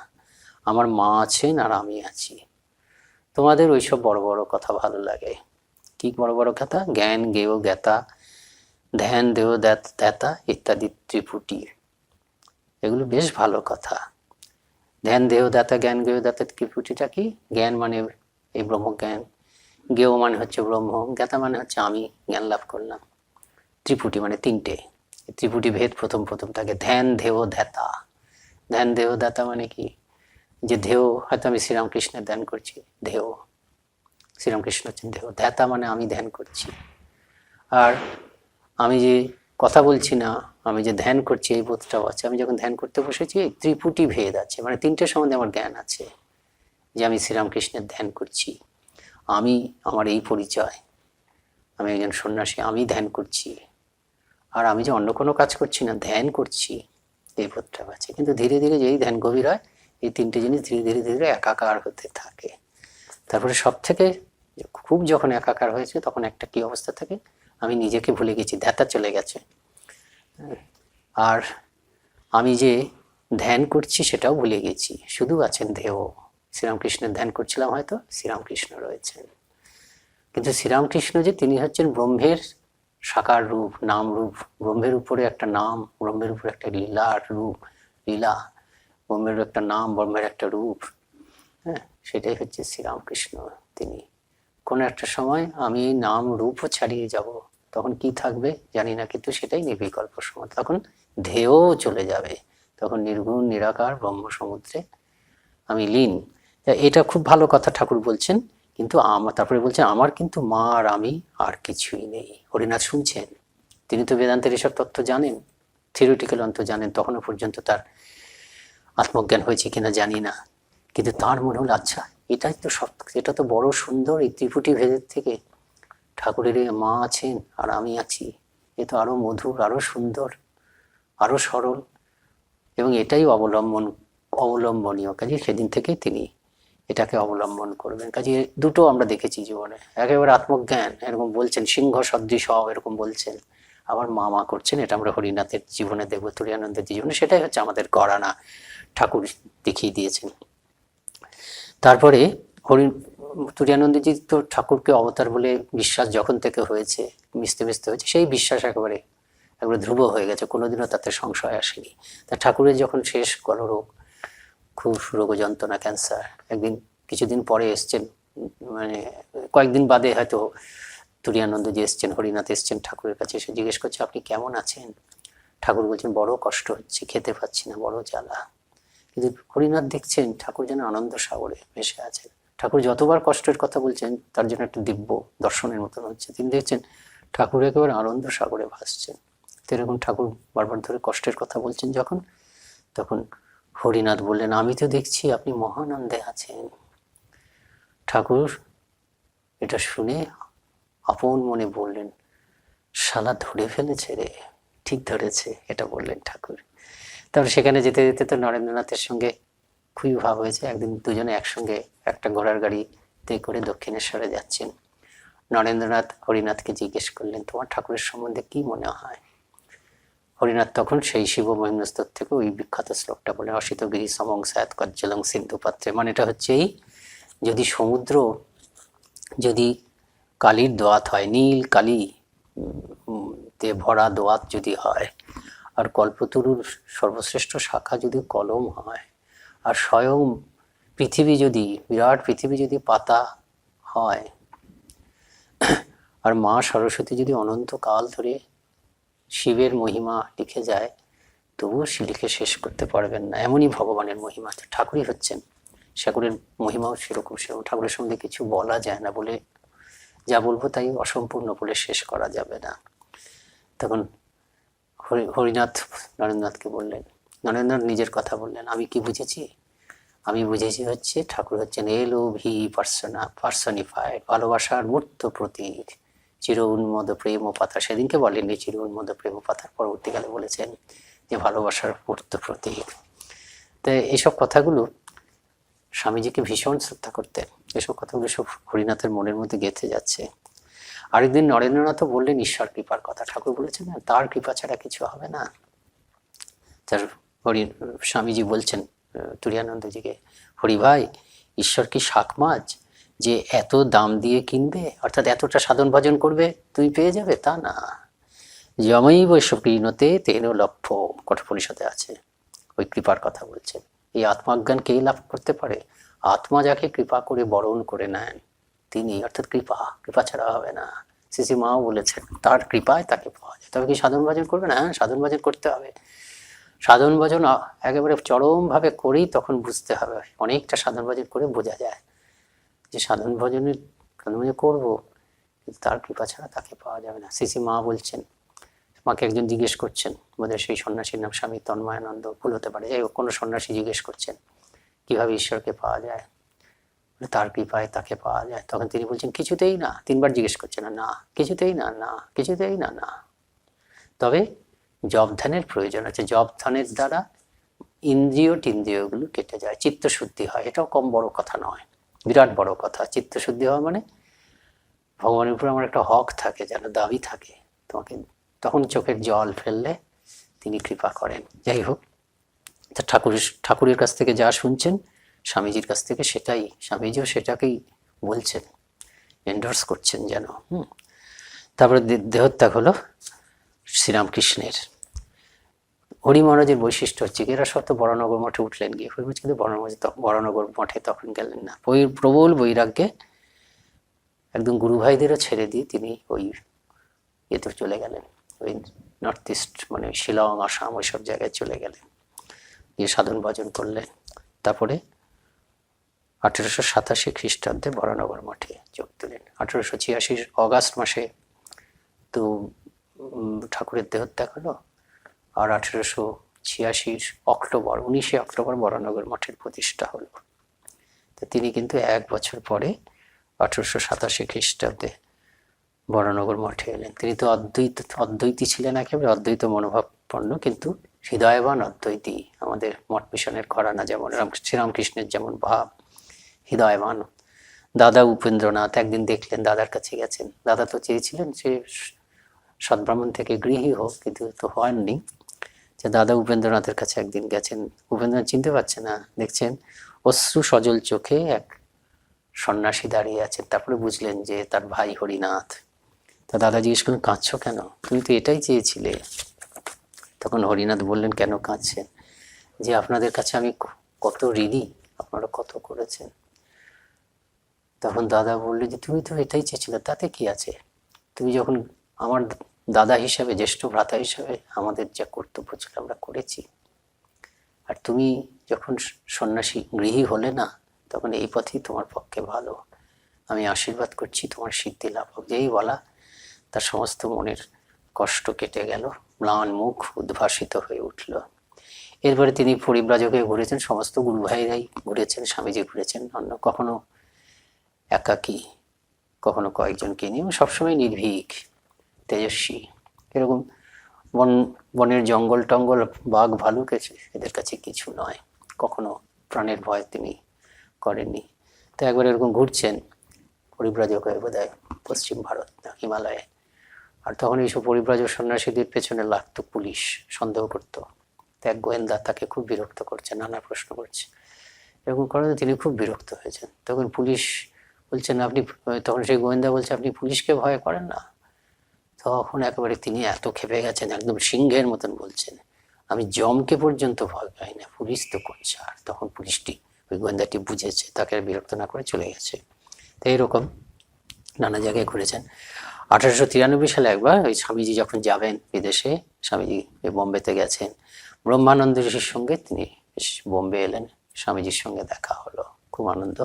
আমার মা আছেন আর আমি আছি, তোমাদের ওইসব বড় বড় কথা ভালো লাগে। কি বড় বড় কথা? জ্ঞান জ্ঞেয় জ্ঞাতা, ধ্যান দেহ দাতা ইত্যাদি ত্রিপুটি, এগুলো বেশ ভালো কথা। ধ্যান দেহ দাতা, জ্ঞান জ্ঞেয় দাতা ত্রিপুটিটা কি? জ্ঞান মানে এই ব্রহ্মজ্ঞান, জ্ঞেয় মানে হচ্ছে ব্রহ্ম, জ্ঞাতা মানে হচ্ছে আমি জ্ঞান লাভ করলাম। ত্রিপুটি মানে তিনটে, ত্রিপুটি ভেদ প্রথম থাকে। ধ্যান দেহ ধ্যাতা, ধ্যান দেহ দাতা মানে কি? যে দেহ, হয়তো আমি শ্রীরামকৃষ্ণের ধ্যান করছি, দেহ, শ্রীরামকৃষ্ণ হচ্ছেন দেহ। ধ্যাতা মানে আমি ধ্যান করছি। আর আমি যে কথা বলছি না, আমি যে ধ্যান করছি এই বোধটাও আছে। আমি যখন ধ্যান করতে বসেছি এই ত্রিপুটি ভেদ আছে, মানে তিনটে সম্বন্ধে আমার জ্ঞান আছে, যে আমি শ্রীরামকৃষ্ণের ধ্যান করছি, আমি আমার এই পরিচয়, আমি একজন সন্ন্যাসী, আমি ধ্যান করছি, আর আমি যে অন্য কোনো কাজ করছি না, ধ্যান করছি, এই বোধটাও আছে। কিন্তু ধীরে ধীরে যেই ধ্যান গভীর হয় এই তিনটে জিনিস ধীরে ধীরে ধীরে একাকার হতে থাকে। তারপরে সব থেকে খুব যখন একাকার হয়েছে তখন একটা কি অবস্থা থাকে, আমি নিজেকে ভুলে গেছি, ধ্যাতা চলে গেছে। আর আমি যে ধ্যান করছি সেটাও ভুলে গেছি, শুধু আছেন দেহ। শ্রীরামকৃষ্ণের ধ্যান করছিলাম, হয়তো শ্রীরামকৃষ্ণ রয়েছেন, কিন্তু শ্রীরামকৃষ্ণ যে তিনি হচ্ছেন ব্রহ্মের সাকার রূপ, নাম রূপ, ব্রহ্মের উপরে একটা নাম, ব্রহ্মের উপরে একটা লীলার রূপ, লীলা, ব্রহ্মের একটা নাম, ব্রহ্মের একটা রূপ, হ্যাঁ, সেটাই হচ্ছে শ্রীরামকৃষ্ণ। তিনি কোন একটা সময় আমি এই নাম রূপও ছাড়িয়ে যাব, তখন কি থাকবে জানি না, কিন্তু সেটাই নির্বিকল্প সময়, তখন ধেয় চলে যাবে, তখন নির্গুণ নিরাকার ব্রহ্ম সমুদ্রে আমি লীন। এটা খুব ভালো কথা ঠাকুর বলছেন, কিন্তু আমার তারপরে বলছেন আমার কিন্তু মা আর আমি আর কিছুই নেই। হরিনাথ শুনছেন, তিনি তো বেদান্তের এসব তত্ত্ব জানেন, থিওরিটিক্যাল অন্ত জানেন, তখনও পর্যন্ত তার আত্মজ্ঞান হয়েছে কিনা জানি না, কিন্তু তার মনে হল আচ্ছা এটাই তো সব, এটা তো বড় সুন্দর, এই ত্রিপুটি ভেদের থেকে ঠাকুরের মা আছেন আর আমি আছি, এ তো আরো মধুর, আরো সুন্দর, আরো সরল, এবং এটাই অবলম্বনীয়। কাজে সেদিন থেকেই তিনি এটাকে অবলম্বন করবেন। কাজে দুটো আমরা দেখেছি জীবনে, একেবারে আত্মজ্ঞান এরকম বলছেন, সিংহ সদৃশ হও এরকম বলছেন, আবার মা মা করছেন, এটা আমরা হরিনাথের জীবনে দেখবো, তুরীয়ানন্দের জীবনে, সেটাই হচ্ছে আমাদের গড়ানা, ঠাকুর দেখিয়ে দিয়েছেন। তারপরে তুরীয়ানন্দজি তো ঠাকুরকে অবতার বলে বিশ্বাস যখন থেকে হয়েছে, মিশতে মিশতে হয়েছে, সেই বিশ্বাস একেবারে ধ্রুব হয়ে গেছে, কোনোদিনও তাতে সংশয় আসেনি। তা ঠাকুরের যখন শেষ গলরোগ, খুব রোগ যন্ত্রণা, ক্যান্সার, একদিন কিছুদিন পরে এসছেন, মানে কয়েকদিন বাদে হয়তো তুরীয়ানন্দজি এসছেন, হরিনাথ এসছেন ঠাকুরের কাছে, এসে জিজ্ঞেস করছে আপনি কেমন আছেন? ঠাকুর বলছেন বড় কষ্ট হচ্ছে, খেতে পাচ্ছি না, বড় জ্বালা। কিন্তু হরিনাথ দেখছেন ঠাকুর যেন আনন্দ সাগরে ভেসে আছেন। ঠাকুর যতবার কষ্টের কথা বলছেন তার জন্য একটা দিব্য দর্শনের মতন হচ্ছে, তিনি দেখছেন ঠাকুর একেবারে আনন্দ সাগরে ভাসছেন। এরকম ঠাকুর বারবার ধরে কষ্টের কথা বলছেন যখন, তখন হরিনাথ বললেন আমি তো দেখছি আপনি মহানন্দে আছেন। ঠাকুর এটা শুনে আপন মনে বললেন শালা ধরে ফেলেছে রে, ঠিক ধরেছে, এটা বললেন ঠাকুর। তারপর সেখানে যেতে যেতে তো নরেন্দ্রনাথের সঙ্গে খুবই ভাব হয়েছে, একদিন দুজনে একসঙ্গে একটা ঘোড়ার গাড়িতে করে দক্ষিণেশ্বরে যাচ্ছেন। নরেন্দ্রনাথ হরিনাথকে জিজ্ঞেস করলেন তোমার ঠাকুরের সম্বন্ধে কি মনে হয়? হরিনাথ তখন সেই শিব মহিমস্তর থেকে ওই বিখ্যাত শ্লোকটা বলেন, অসিত গিরি সমং সায়াত কজ্জলং সিন্ধু পাত্রে, মানে এটা হচ্ছে এই, যদি সমুদ্র যদি কালির দোয়াত হয়, নীল কালি তে ভরা দোয়াত যদি হয়, আর কল্পতরুর সর্বশ্রেষ্ঠ শাখা যদি কলম হয়, আর স্বয়ং পৃথিবী যদি, বিরাট পৃথিবী যদি পাতা হয়, আর মা সরস্বতী যদি অনন্তকাল ধরে শিবের মহিমা লিখে যায়, তবুও সে লিখে শেষ করতে পারবেন না, এমনই ভগবানের মহিমা। ঠাকুরই হচ্ছেন, ঠাকুরের মহিমাও সেরকম, সেরকম ঠাকুরের সম্বন্ধে কিছু বলা যায় না, বলে যা বলবো তাই অসম্পূর্ণ বলে শেষ করা যাবে না। তখন হরিনাথ নরেন্দ্রনাথকে বললেন, নরেন্দ্রনাথ নিজের কথা বললেন, আমি কি বুঝেছি? আমি বুঝেছি হচ্ছে ঠাকুর হচ্ছেন এলোভি পার্সনিফাইড, ভালোবাসার মূর্ত প্রতীক, চির উন্মদ প্রেম ও পাতা। সেদিনকে বলেননি চির উন্মদ প্রেম ও পাতার, পরবর্তীকালে বলেছেন যে ভালোবাসার মূর্ত প্রতীক। তাই এইসব কথাগুলো স্বামীজিকে ভীষণ শ্রদ্ধা করতেন, এসব কথাগুলো সব হরিনাথের মনের মধ্যে গেঁথে যাচ্ছে। আরেকদিন নরেন্দ্রনাথও বললেন ঈশ্বর কৃপার কথা, ঠাকুর বলেছেন না তার কৃপা ছাড়া কিছু হবে না। তার স্বামীজি বলছেন তুরীয়ানন্দজিকে, হরি ভাই ঈশ্বর কি শাক মাছ যে এত দাম দিয়ে কিনবে, অর্থাৎ এতটা সাধন ভজন করবে তুই পেয়ে যাবে, তা না। যমই বৈশ্ব কৃণতে তেন লক্ষ্য, কঠোপনিষদে আছে, ওই কৃপার কথা বলছেন। এই আত্মাজ্ঞান কে লাভ করতে পারে? আত্মা যাকে কৃপা করে বরণ করে নেন তিনি, অর্থাৎ কৃপা, কৃপা ছাড়া হবে না। শ্রী মাও বলেছেন তার কৃপায় তাকে পাওয়া যায়। তবে কি সাধন ভজন করবে না? হ্যাঁ, সাধন ভজন করতে হবে, সাধন ভজন একেবারে চরমভাবে করেই তখন বুঝতে হবে, অনেকটা সাধন ভজন করে বোঝা যায় যে সাধন ভজন করবো, কিন্তু তার কৃপা ছাড়া তাকে পাওয়া যাবে না। শ্রী মা বলছেন, মাকে একজন জিজ্ঞেস করছেন, বোধহয় সেই সন্ন্যাসীর নাম স্বামী তন্ময়ানন্দ, ভুল হতে পারে, যাই হোক কোনো সন্ন্যাসী জিজ্ঞেস করছেন কিভাবে ঈশ্বরকে পাওয়া যায়, তার কৃপায় তাকে পাওয়া যায়। তখন তিনি বলছেন কিছুতেই না, তিনবার জিজ্ঞেস করছেন, না কিছুতেই না, না কিছুতেই না, না। তবে জপ ধ্যানের প্রয়োজন আছে, জপ ধ্যানের দ্বারা ইন্দ্রিয়গুলো কেটে যায়, চিত্তশুদ্ধি হয়, এটাও কম বড় কথা নয়, বিরাট বড় কথা। চিত্তশুদ্ধি হওয়া মানে ভগবানের উপর আমার একটা হক থাকে, যেন দাবি থাকে তোমাকে, তখন চোখের জল ফেললে তিনি কৃপা করেন। যাই হোক, তা ঠাকুরের কাছ থেকে যা শুনছেন স্বামীজির কাছ থেকে সেটাই, স্বামীজিও সেটাকেই বলছেন, এন্ডোর্স করছেন যেন। তারপরে দেহত্যাগ হলো শ্রীরামকৃষ্ণের। হরি মহারাজের বৈশিষ্ট্য হচ্ছে এরা সব তো বরানগর মঠে উঠলেন গিয়ে, হরি মহারাজ কিন্তু বরানগর মঠে তখন গেলেন না। প্রবল বৈরাগ্যে একদম গুরু ভাইদেরও ছেড়ে দিয়ে তিনি ওই ইয়েতে চলে গেলেন, ওই নর্থ ইস্ট মানে শিলং, আসাম ওইসব জায়গায় চলে গেলেন, গিয়ে সাধন ভজন করলেন। তারপরে 1887 খ্রিস্টাব্দে বরানগর মঠে যোগ দিলেন। 1886 অগাস্ট মাসে তো ঠাকুরের দেহত্যাগ হলো, আর 1886 অক্টোবর 19 অক্টোবর বরানগর মঠের প্রতিষ্ঠা হলো। তো তিনি কিন্তু 1 বছর পরে 1887 খ্রিস্টাব্দে বরানগর মঠে এলেন। তিনি তো অদ্বৈতী ছিলেন, একেবারে অদ্বৈত মনোভাবপন্ন, কিন্তু হৃদয়বান অদ্বৈতী। আমাদের মঠ মিশনের ঘরানা যেমন শ্রীরামকৃষ্ণের যেমন ভাব, হৃদয়বান। দাদা উপেন্দ্রনাথ একদিন দেখলেন, দাদার কাছে গেছেন। দাদা তো চেয়েছিলেন সে সদ্ব্রাহ্মণ থেকে গৃহী হোক, কিন্তু তো হয়নি। যে দাদা উপেন্দ্রনাথের কাছে একদিন গেছেন, উপেন্দ্রনাথ চিনতে পারছে না, দেখছেন অশ্রু সজল চোখে এক সন্ন্যাসী দাঁড়িয়ে আছেন। তারপরে বুঝলেন যে তার ভাই হরিনাথ। তা দাদা জিজ্ঞেস করলেন, কাঁদছো কেন? তুমি তো এটাই চেয়েছিলে। তখন হরিনাথ বললেন, কেন কাঁদছেন? যে আপনাদের কাছে আমি কত ঋণী, আপনারা কত করেছেন। তখন দাদা বললেন যে তুমি তো এটাই চেয়েছিলে, তাতে কি আছে? তুমি যখন আমার দাদা হিসাবে, জ্যেষ্ঠ ভ্রাতা হিসাবে আমাদের যা কর্তব্য ছিল আমরা করেছি, আর তুমি যখন সন্ন্যাসী গৃহী হলে না, তখন এই পথেই তোমার পক্ষে ভালো। আমি আশীর্বাদ করছি তোমার সিদ্ধি লাভ হোক। যেই বলা তার সমস্ত মনের কষ্ট কেটে গেল, ম্লান মুখ উদ্ভাসিত হয়ে উঠল। এরপরে তিনি পরিব্রাজক হয়ে ঘুরেছেন, সমস্ত গুরু ভাইরাই ঘুরেছেন, স্বামীজি ঘুরেছেন, অন্য কখনো একাকী, কখনো কয়েকজনকে নিয়ে, সবসময় নির্ভীক, তেজস্বী। এরকম বনের জঙ্গল টঙ্গল, বাঘ ভালুক এদের কাছে কিছু নয়, কখনো প্রাণের ভয় তিনি করেননি। তো একবার এরকম ঘুরছেন পরিব্রাজক হয়ে, বোধহয় পশ্চিম ভারত না হিমালয়ে। আর তখন এইসব পরিব্রাজক সন্ন্যাসীদের পেছনে লাগতো পুলিশ, সন্দেহ করতো। তো এক গোয়েন্দা তাকে খুব বিরক্ত করছে, নানা প্রশ্ন করছে। এরকম কারণে তিনি খুব বিরক্ত হয়েছেন। তখন পুলিশ বলছেন আপনি, তখন সেই গোয়েন্দা বলছে আপনি পুলিশকে ভয় করেন না? তখন একেবারে তিনি এত খেপে গেছেন, একদম সিংহের মতন বলছেন, আমি যমকে পর্যন্ত ভয় পাই না, পুলিশ তো করছে। আর তখন পুলিশটি, ওই গোয়েন্দাটি বুঝেছে, তাকে বিরক্ত না করে চলে গেছে। তো এইরকম নানা জায়গায় ঘুরেছেন। 1893 সালে একবার ওই স্বামীজি যখন যাবেন বিদেশে, স্বামীজি বোম্বেতে গেছেন, ব্রহ্মানন্দ ঋষির সঙ্গে তিনি বোম্বে এলেন, স্বামীজির সঙ্গে দেখা হলো, খুব আনন্দ।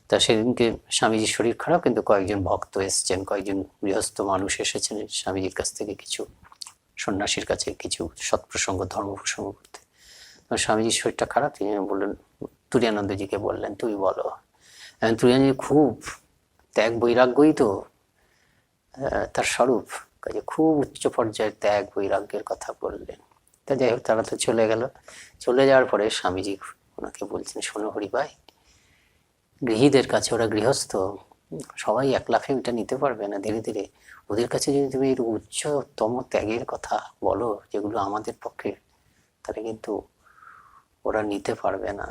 তা সেদিনকে স্বামীজির শরীর খারাপ, কিন্তু কয়েকজন ভক্ত এসছেন, কয়েকজন গৃহস্থ মানুষ এসেছেন স্বামীজির কাছ থেকে কিছু, সন্ন্যাসীর কাছে কিছু সৎপ্রসঙ্গ, ধর্ম প্রসঙ্গ করতে। স্বামীজির শরীরটা খারাপ, তিনি বললেন, তুরীয়ানন্দজিকে বললেন তুই বলো। তুরীয়ানন্দজি খুব ত্যাগ বৈরাগ্যই তো তার স্বরূপ, কাজে খুব উচ্চ পর্যায়ের ত্যাগ বৈরাগ্যের কথা বললেন। তা যাই হোক, তারা তো চলে গেল। চলে যাওয়ার পরে স্বামীজি ওনাকে বলছেন, শোনো হরিভাই, গৃহীদের কাছে, ওরা গৃহস্থ, সবাই এক লাফে ওটা নিতে পারবে না, ধীরে ধীরে ওদের কাছে যদি তুমি এর উচ্চতম ত্যাগের কথা বলো যেগুলো আমাদের পক্ষে, তাহলে কিন্তু ওরা নিতে পারবে না,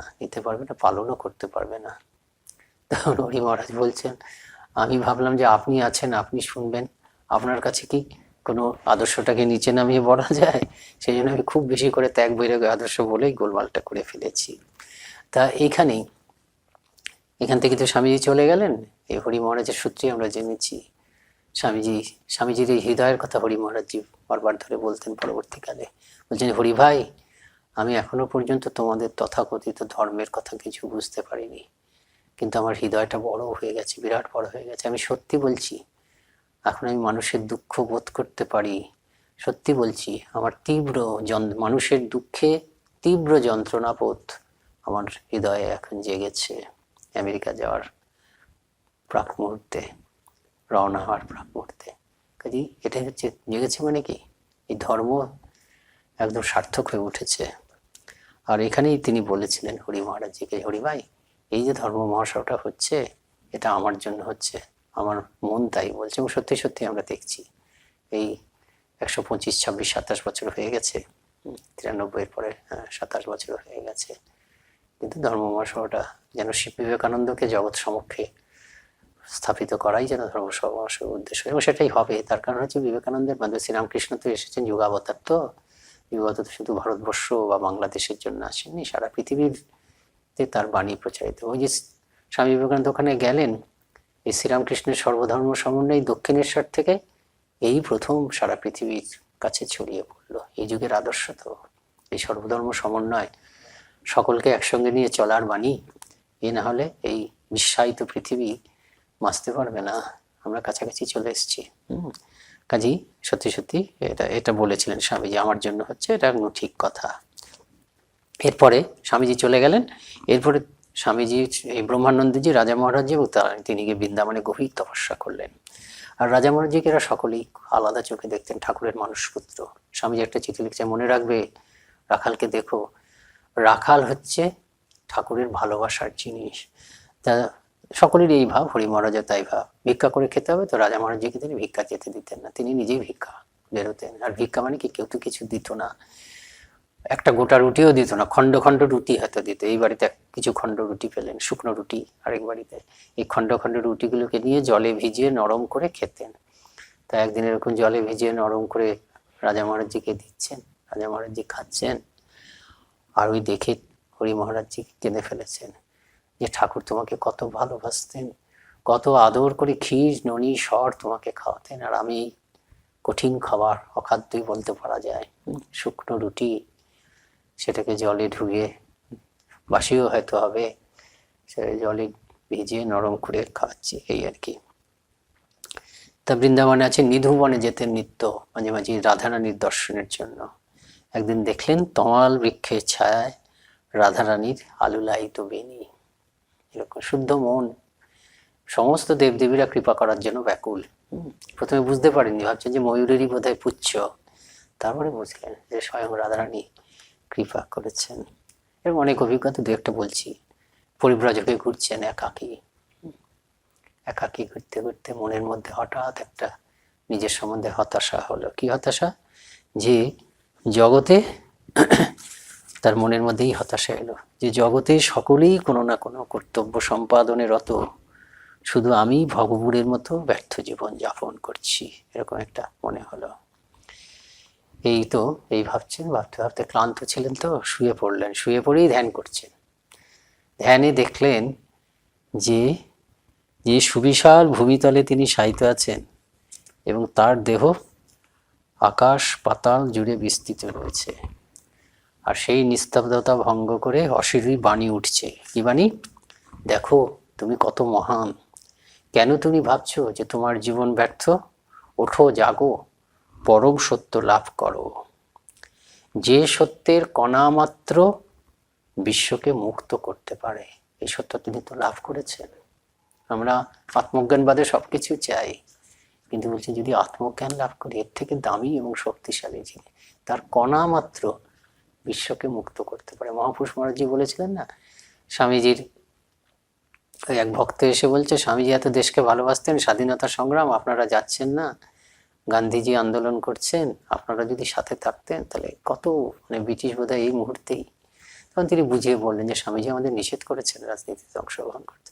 পালনও করতে পারবে না। তখন হরি মহারাজ বলছেন, আমি ভাবলাম যে আপনি আছেন, আপনি শুনবেন, আপনার কাছে কি কোনো আদর্শটাকে নিচে নামিয়ে বলা যায়? সেই জন্য আমি খুব বেশি করে ত্যাগ বৈরাগ্য আদর্শ বলেই গোলমালটা করে ফেলেছি। তা এখান থেকে তো স্বামীজি চলে গেলেন, এই হরি মহারাজের সূত্রে আমরা জেনেছি। স্বামীজির এই হৃদয়ের কথা হরি মহারাজজি বারবার ধরে বলতেন পরবর্তীকালে। বলছেন, হরি ভাই, আমি এখনো পর্যন্ত তোমাদের তথাকথিত ধর্মের কথা কিছু বুঝতে পারিনি, কিন্তু আমার হৃদয়টা বড় হয়ে গেছে, বিরাট বড় হয়ে গেছে। আমি সত্যি বলছি, এখন আমি মানুষের দুঃখ বোধ করতে পারি। সত্যি বলছি, আমার মানুষের দুঃখে তীব্র যন্ত্রণা বোধ আমার হৃদয়ে এখন জেগেছে। আমেরিকা যাওয়ার প্রাক মুহূর্তে, রওনা হওয়ার প্রাক মুহূর্তে, কাজেই এটাই হচ্ছে জেগেছে, মানে কি এই ধর্ম একদম সার্থক হয়ে উঠেছে। আর এখানেই তিনি বলেছিলেন হরি মহারাজজিকে, হরি ভাই, এই যে ধর্ম মহাসভাটা হচ্ছে, এটা আমার জন্য হচ্ছে, আমার মন তাই বলছে। এবং সত্যি সত্যি আমরা দেখছি এই 125, 26, 27 বছর হয়ে গেছে, 93 পরে, 27 বছর হয়ে গেছে। কিন্তু ধর্ম মহাসভাটা যেন বিবেকানন্দকে জগৎ সমক্ষে স্থাপিত করাই যেন ধর্ম সমাবেশের উদ্দেশ্য, এবং সেটাই হবে। তার কারণ হচ্ছে বিবেকানন্দের মধ্যে শ্রীরামকৃষ্ণ তো এসেছেন যুগাবতার, তো যুগাবতার শুধু ভারতবর্ষ বা বাংলাদেশের জন্য আসেননি, সারা পৃথিবীতে তার বাণী প্রচারিত। ওই যে স্বামী বিবেকানন্দ ওখানে গেলেন, এই শ্রীরামকৃষ্ণের সর্বধর্ম সমন্বয় দক্ষিণেশ্বর থেকে এই প্রথম সারা পৃথিবীর কাছে ছড়িয়ে পড়লো। এই যুগের আদর্শ তো এই সর্বধর্ম সমন্বয়, সকলকে একসঙ্গে নিয়ে চলার বাণী। এ না হলে এই বিশ্বায়িত পৃথিবী বাঁচতে পারবে না। আমরা কাছাকাছি চলে এসেছি। কাজেই সত্যি সত্যি এটা বলেছিলেন স্বামীজি, আমার জন্য হচ্ছে এটা ঠিক কথা। এরপরে স্বামীজি চলে গেলেন। এরপরে স্বামীজি এই ব্রহ্মানন্দজি, রাজা মহারাজজি এবং তিনি গিয়ে বৃন্দাবনে গভীর তপস্যা করলেন। আর রাজা মহারাজজিকে এরা সকলেই আলাদা চোখে দেখতেন, ঠাকুরের মানুষপুত্র। স্বামীজি একটা চিঠি লিখছে, মনে রাখবে রাখালকে দেখো, রাখাল হচ্ছে ঠাকুরের ভালোবাসার জিনিস। তা সকলেরই এই ভাব, হরি মহারাজের তাই ভাব। ভিক্ষা করে খেতে হবে, তো রাজা মহারাজজিকে তিনি ভিক্ষা যেতে দিতেন না, তিনি নিজেই ভিক্ষা বেরোতেন। আর ভিক্ষা মানে কি, কেউ তো কিছু দিত না, একটা গোটা রুটিও দিত না, খণ্ড খণ্ড রুটি হয়তো দিত। এই বাড়িতে কিছু খণ্ড রুটি পেলেন, শুকনো রুটি, আরেক বাড়িতে এই খণ্ড খণ্ড রুটিগুলোকে নিয়ে জলে ভিজিয়ে নরম করে খেতেন। তা একদিন এরকম জলে ভিজিয়ে নরম করে রাজা মহারাজজিকে দিচ্ছেন, রাজা মহারাজজি খাচ্ছেন, আর ওই দেখে হরি মহারাজজি কেঁদে ফেলেছেন যে ঠাকুর তোমাকে কত ভালোবাসতেন, কত আদর করে ক্ষীর ননি সর তোমাকে খাওয়াতেন, আর আমি কঠিন খাবার, অখাদ্যই বলতে পারা যায়, শুকনো রুটি, সেটাকে জলে ঢুকিয়ে, বাসিও হয়তো হবে, সেটা জলে ভিজিয়ে নরম করে খাওয়াচ্ছি, এই আর কি। তা বৃন্দাবনে আছে, নিধুবনে যেতেন নিত্য মাঝে মাঝে রাধারানীর দর্শনের জন্য। একদিন দেখলেন তমাল বৃক্ষের ছায়ায় রাধারানীর আলুলায়িত বেনি। এরকম শুদ্ধ মন, সমস্ত দেবদেবীরা কৃপা করার জন্য ব্যাকুল। প্রথমে বুঝতে পারেননি, ভাবছেন যে ময়ূরেরই বোধহয় পুচ্ছ, তারপরে বুঝলেন যে স্বয়ং রাধারানী কৃপা করেছেন। এরকম অনেক অভিজ্ঞতা দু একটা বলছি। পরিব্রাজকে ঘুরছেন একাকী, একাকী ঘুরতে ঘুরতে মনের মধ্যে হঠাৎ একটা নিজের সম্বন্ধে হতাশা হলো। কি হতাশা? যে জগতে, তার মনের মধ্যেই হতাশা এলো যে জগতে সকলেই কোনো না কোনো কর্তব্য সম্পাদনে রত, শুধু আমি ভগবুরের মতো ব্যর্থ জীবন যাপন করছি, এরকম একটা মনে হলো। এই তো এই ভাবছেন, ভাবতে ভাবতে ক্লান্ত ছিলেন, তো শুয়ে পড়লেন। শুয়ে পড়েই ধ্যান করছেন। ধ্যানে দেখলেন যে যে সুবিশাল ভূমিতলে তিনি শায়িত আছেন এবং তার দেহ আকাশ পাতাল জুড়ে বিস্তৃত রয়েছে। আর সেই নিস্তব্ধতা ভঙ্গ করে অশরীরী বাণী উঠছে। কি বাণী? দেখো তুমি কত মহান, কেন তুমি ভাবছো যে তোমার জীবন ব্যর্থ? ওঠো, জাগো, পরম সত্য লাভ করো, যে সত্যের কণা মাত্র বিশ্বকে মুক্ত করতে পারে। এই সত্য তিনি তো লাভ করেছেন। আমরা আত্মজ্ঞানবাদে সবকিছু চাই, কিন্তু বলছি যদি আত্মজ্ঞান লাভ করি, এর থেকে দামি এবং শক্তিশালী জিনিস, তার কণা মাত্র বিশ্বকে মুক্ত করতে পারে। মহাপুরুষ মহারাজজি বলেছিলেন না, স্বামীজির এক ভক্ত এসে বলছে, স্বামীজি এত দেশকে ভালোবাসতেন, স্বাধীনতা সংগ্রাম, আপনারা যাচ্ছেন না, গান্ধীজি আন্দোলন করছেন, আপনারা যদি সাথে থাকতেন তাহলে কত, মানে ব্রিটিশ বোধহয় এই মুহূর্তেই। তখন তিনি বুঝিয়ে বললেন যে স্বামীজি আমাদের নিষেধ করেছেন রাজনীতিতে অংশগ্রহণ করতে।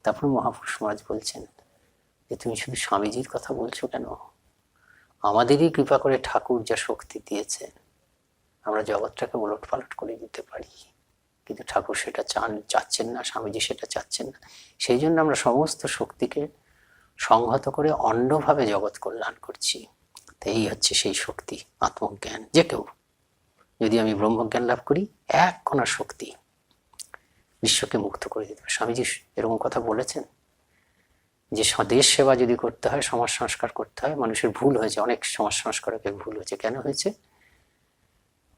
তারপর মহাপুরুষ মহারাজ বলছেন যে তুমি শুধু স্বামীজির কথা বলছো কেন, আমাদেরই কৃপা করে ঠাকুর যা শক্তি দিয়েছেন, আমরা জগৎটাকে ওলট পালট করে দিতে পারি, কিন্তু ঠাকুর সেটা চাচ্ছেন না, স্বামীজি সেটা চাচ্ছেন না। সেই জন্য আমরা সমস্ত শক্তিকে সংহত করে অন্যভাবে জগৎ কল্যাণ করছি। তো এই হচ্ছে সেই শক্তি, আত্মজ্ঞান। যে কেউ যদি আমি ব্রহ্মজ্ঞান লাভ করি, এক কণা শক্তি বিশ্বকে মুক্ত করে দিতে পারে। স্বামীজি এরকম কথা বলেছেন যে দেশ সেবা যদি করতে হয়, সমাজ সংস্কার করতে হয়, মানুষের ভুল হয়েছে, অনেক সমাজ সংস্কারকের ভুল হয়েছে। কেন হয়েছে?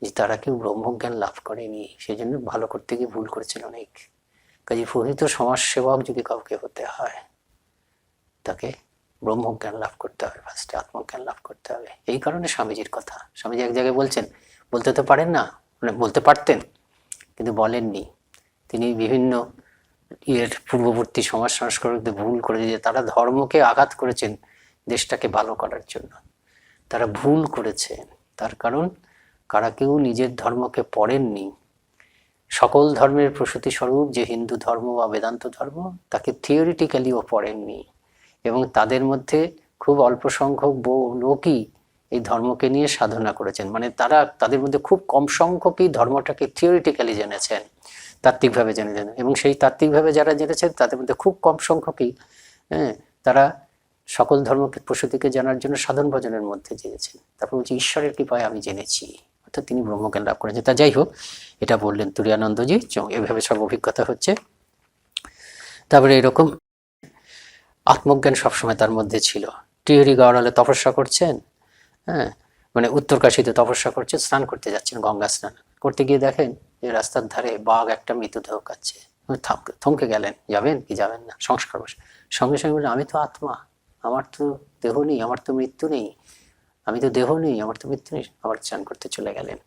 যে তারা কেউ ব্রহ্মজ্ঞান লাভ করেনি, সেই জন্য ভালো করতে গিয়ে ভুল করেছেন অনেক। কাজে প্রকৃত সমাজ সেবক যদি কাউকে হতে হয়, তাকে ব্রহ্মজ্ঞান লাভ করতে হবে, ফার্স্টে আত্মজ্ঞান লাভ করতে হবে। এই কারণে স্বামীজির কথা, স্বামীজি এক জায়গায় বলছেন, বলতে তো পারেন না, মানে বলতে পারতেন কিন্তু বলেননি। তিনি বিভিন্ন পূর্ববর্তী সমাজ সংস্কারকদের ভুল করে যে তারা ধর্মকে আঘাত করেছেন দেশটাকে ভালো করার জন্য, তারা ভুল করেছেন। তার কারণ কারা কেউ নিজের ধর্মকে পড়েননি, সকল ধর্মের প্রসূতি স্বরূপ যে হিন্দু ধর্ম বা বেদান্ত ধর্ম, তাকে থিওরিটিক্যালিও পড়েননি, এবং তাদের মধ্যে খুব অল্প সংখ্যক লোকই এই ধর্মকে নিয়ে সাধনা করেছেন। মানে তাদের মধ্যে খুব কম সংখ্যকই ধর্মটাকে থিওরিটিক্যালি জেনেছেন, তাত্ত্বিকভাবে জেনেছেন, এবং সেই তাত্ত্বিকভাবে যারা জেনেছেন তাদের মধ্যে খুব কম সংখ্যকই তারা সকল ধর্মকে প্রসূতিকে জানার জন্য সাধন ভজনের মধ্যে জেনেছেন। তারপর বলছি ঈশ্বরের কৃপায় আমি জেনেছি, অর্থাৎ তিনি ব্রহ্মজ্ঞান লাভ করেছেন। তা যাই হোক, এটা বললেন তুরীয়ানন্দজি, এভাবে সব অভিজ্ঞতা হচ্ছে। তারপরে এরকম আত্মজ্ঞান সবসময় তার মধ্যে ছিল। টিহরি গাওড়ালে তপস্যা করছেন, মানে উত্তরকাশীতে তপস্যা করছে, স্নান করতে যাচ্ছেন, গঙ্গা স্নান করতে গিয়ে দেখেন যে রাস্তার ধারে বাঘ একটা মৃতদেহ খাচ্ছে। থমকে গেলেন, যাবেন কি যাবেন না, সংস্কার বসে সঙ্গে সঙ্গে বললেন, আমি তো আত্মা, আমার তো দেহ নেই, আমার তো মৃত্যু নেই, আমি তো দেহ নেই, আমার তো মৃত্যু নেই, আবার স্নান করতে চলে গেলেন।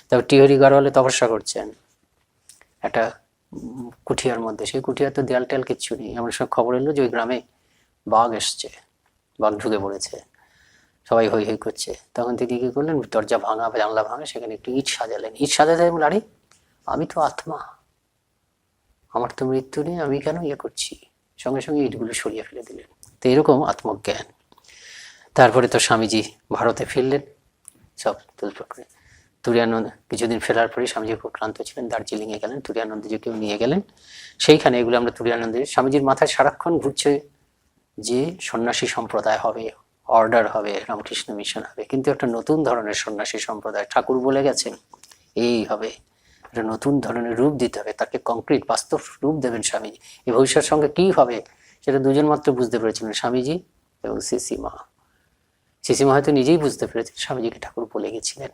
তারপর টিহরি গাড়োয়ালে তপস্যা করছেন একটা কুঠিয়ার মধ্যে, সেই কুঠিয়ার তো দেয়াল টেয়াল কিচ্ছু নেই। এমন সময় খবর এলো যে ওই গ্রামে বাঘ এসছে, বাঘ ঢুকে পড়েছে, সবাই হই হই করছে। তখন তিনি কি করলেন, দরজা ভাঙা, জানলা ভাঙা, সেখানে একটু ইট সাজালেন। ইট সাজাতে বলে, আরে আমি তো আত্মা, আমার তো মৃত্যু নেই, আমি কেন করছি, সঙ্গে সঙ্গে ইটগুলো সরিয়ে ফেলে দিলেন। তো এরকম আত্মজ্ঞান। তারপরে তো স্বামীজি ভারতে ফিরলেন, সব তুলপাক করে। তুরীয়ানন্দ কিছুদিন ফেরার পরে স্বামীজি খুব ক্লান্ত ছিলেন, দার্জিলিংয়ে গেলেন, তুরীয়ানন্দজিকেও নিয়ে গেলেন সেইখানে। এগুলো আমরা তুরীয়ানন্দজি, স্বামীজির মাথায় সারাক্ষণ ঘুরছে যে সন্ন্যাসী সম্প্রদায় হবে, অর্ডার হবে, রামকৃষ্ণ মিশন হবে, কিন্তু একটা নতুন ধরনের সন্ন্যাসী সম্প্রদায়। ঠাকুর বলে গেছেন এই হবে, একটা নতুন ধরনের রূপ দিতে হবে, তাকে কংক্রিট বাস্তব রূপ দেবেন স্বামীজি। এই ভবিষ্যৎ সঙ্গে কী হবে সেটা দুজন মাত্র বুঝতে পেরেছিলেন, স্বামীজি এবং সিসিমা। সিসিমা হয়তো নিজেই বুঝতে পেরেছেন স্বামীজিকে ঠাকুর বলে গেছিলেন,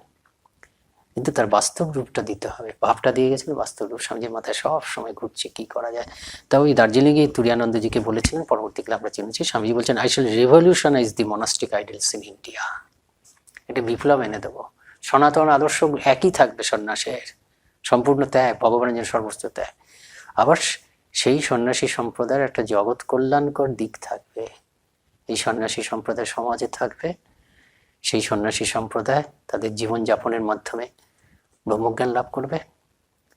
কিন্তু তার বাস্তব রূপটা দিতে হবে, ভাবটা দিয়ে গেছিলেন, বাস্তব রূপ স্বামীজির মাথায় সব সময় ঘুরছে কি করা যায়। তা ওই দার্জিলিংয়ে তুরীয়ানন্দজিকে বলেছিলেন, পরবর্তীকালে আমরা চিনেছি। স্বামীজি বলছেন, I shall revolutionize the monastic idols in India. এটা বিপ্লব এনে দেবো, সনাতন আদর্শ একই থাকবে, সন্ন্যাসের সম্পূর্ণ ত্যাগ, ভগবানের জন্য সর্বস্ব ত্যাগ। আবার সেই সন্ন্যাসী সম্প্রদায়ের একটা জগৎ কল্যাণকর দিক থাকবে, এই সন্ন্যাসী সম্প্রদায় সমাজে থাকবে। সেই সন্ন্যাসী সম্প্রদায় তাদের জীবনযাপনের মাধ্যমে ব্রহ্মজ্ঞান লাভ করবে,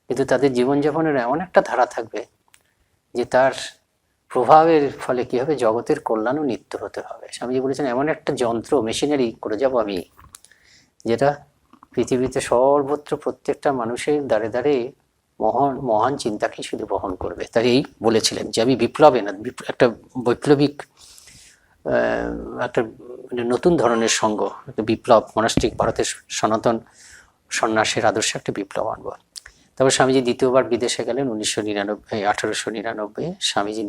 কিন্তু তাদের জীবনযাপনের এমন একটা ধারা থাকবে যে তার প্রভাবের ফলে কি হবে, জগতের কল্যাণও নিত্য হতে হবে। স্বামীজি বলেছেন, এমন একটা যন্ত্র, মেশিনারি করে যাব আমি, যেটা পৃথিবীতে সর্বত্র প্রত্যেকটা মানুষের দ্বারে দ্বারে মহান মহান চিন্তাকেই শুধু বহন করবে। তাই এই বলেছিলেন যে আমি বিপ্লবে না, একটা বৈপ্লবিক একটা নতুন ধরনের সঙ্গ, একটা বিপ্লব, মনাস্টিক ভারতের সনাতন সন্ন্যাসের আদর্শে একটা বিপ্লব আনবো। তারপর স্বামীজি দ্বিতীয়বার বিদেশে গেলেন 1899 স্বামীজি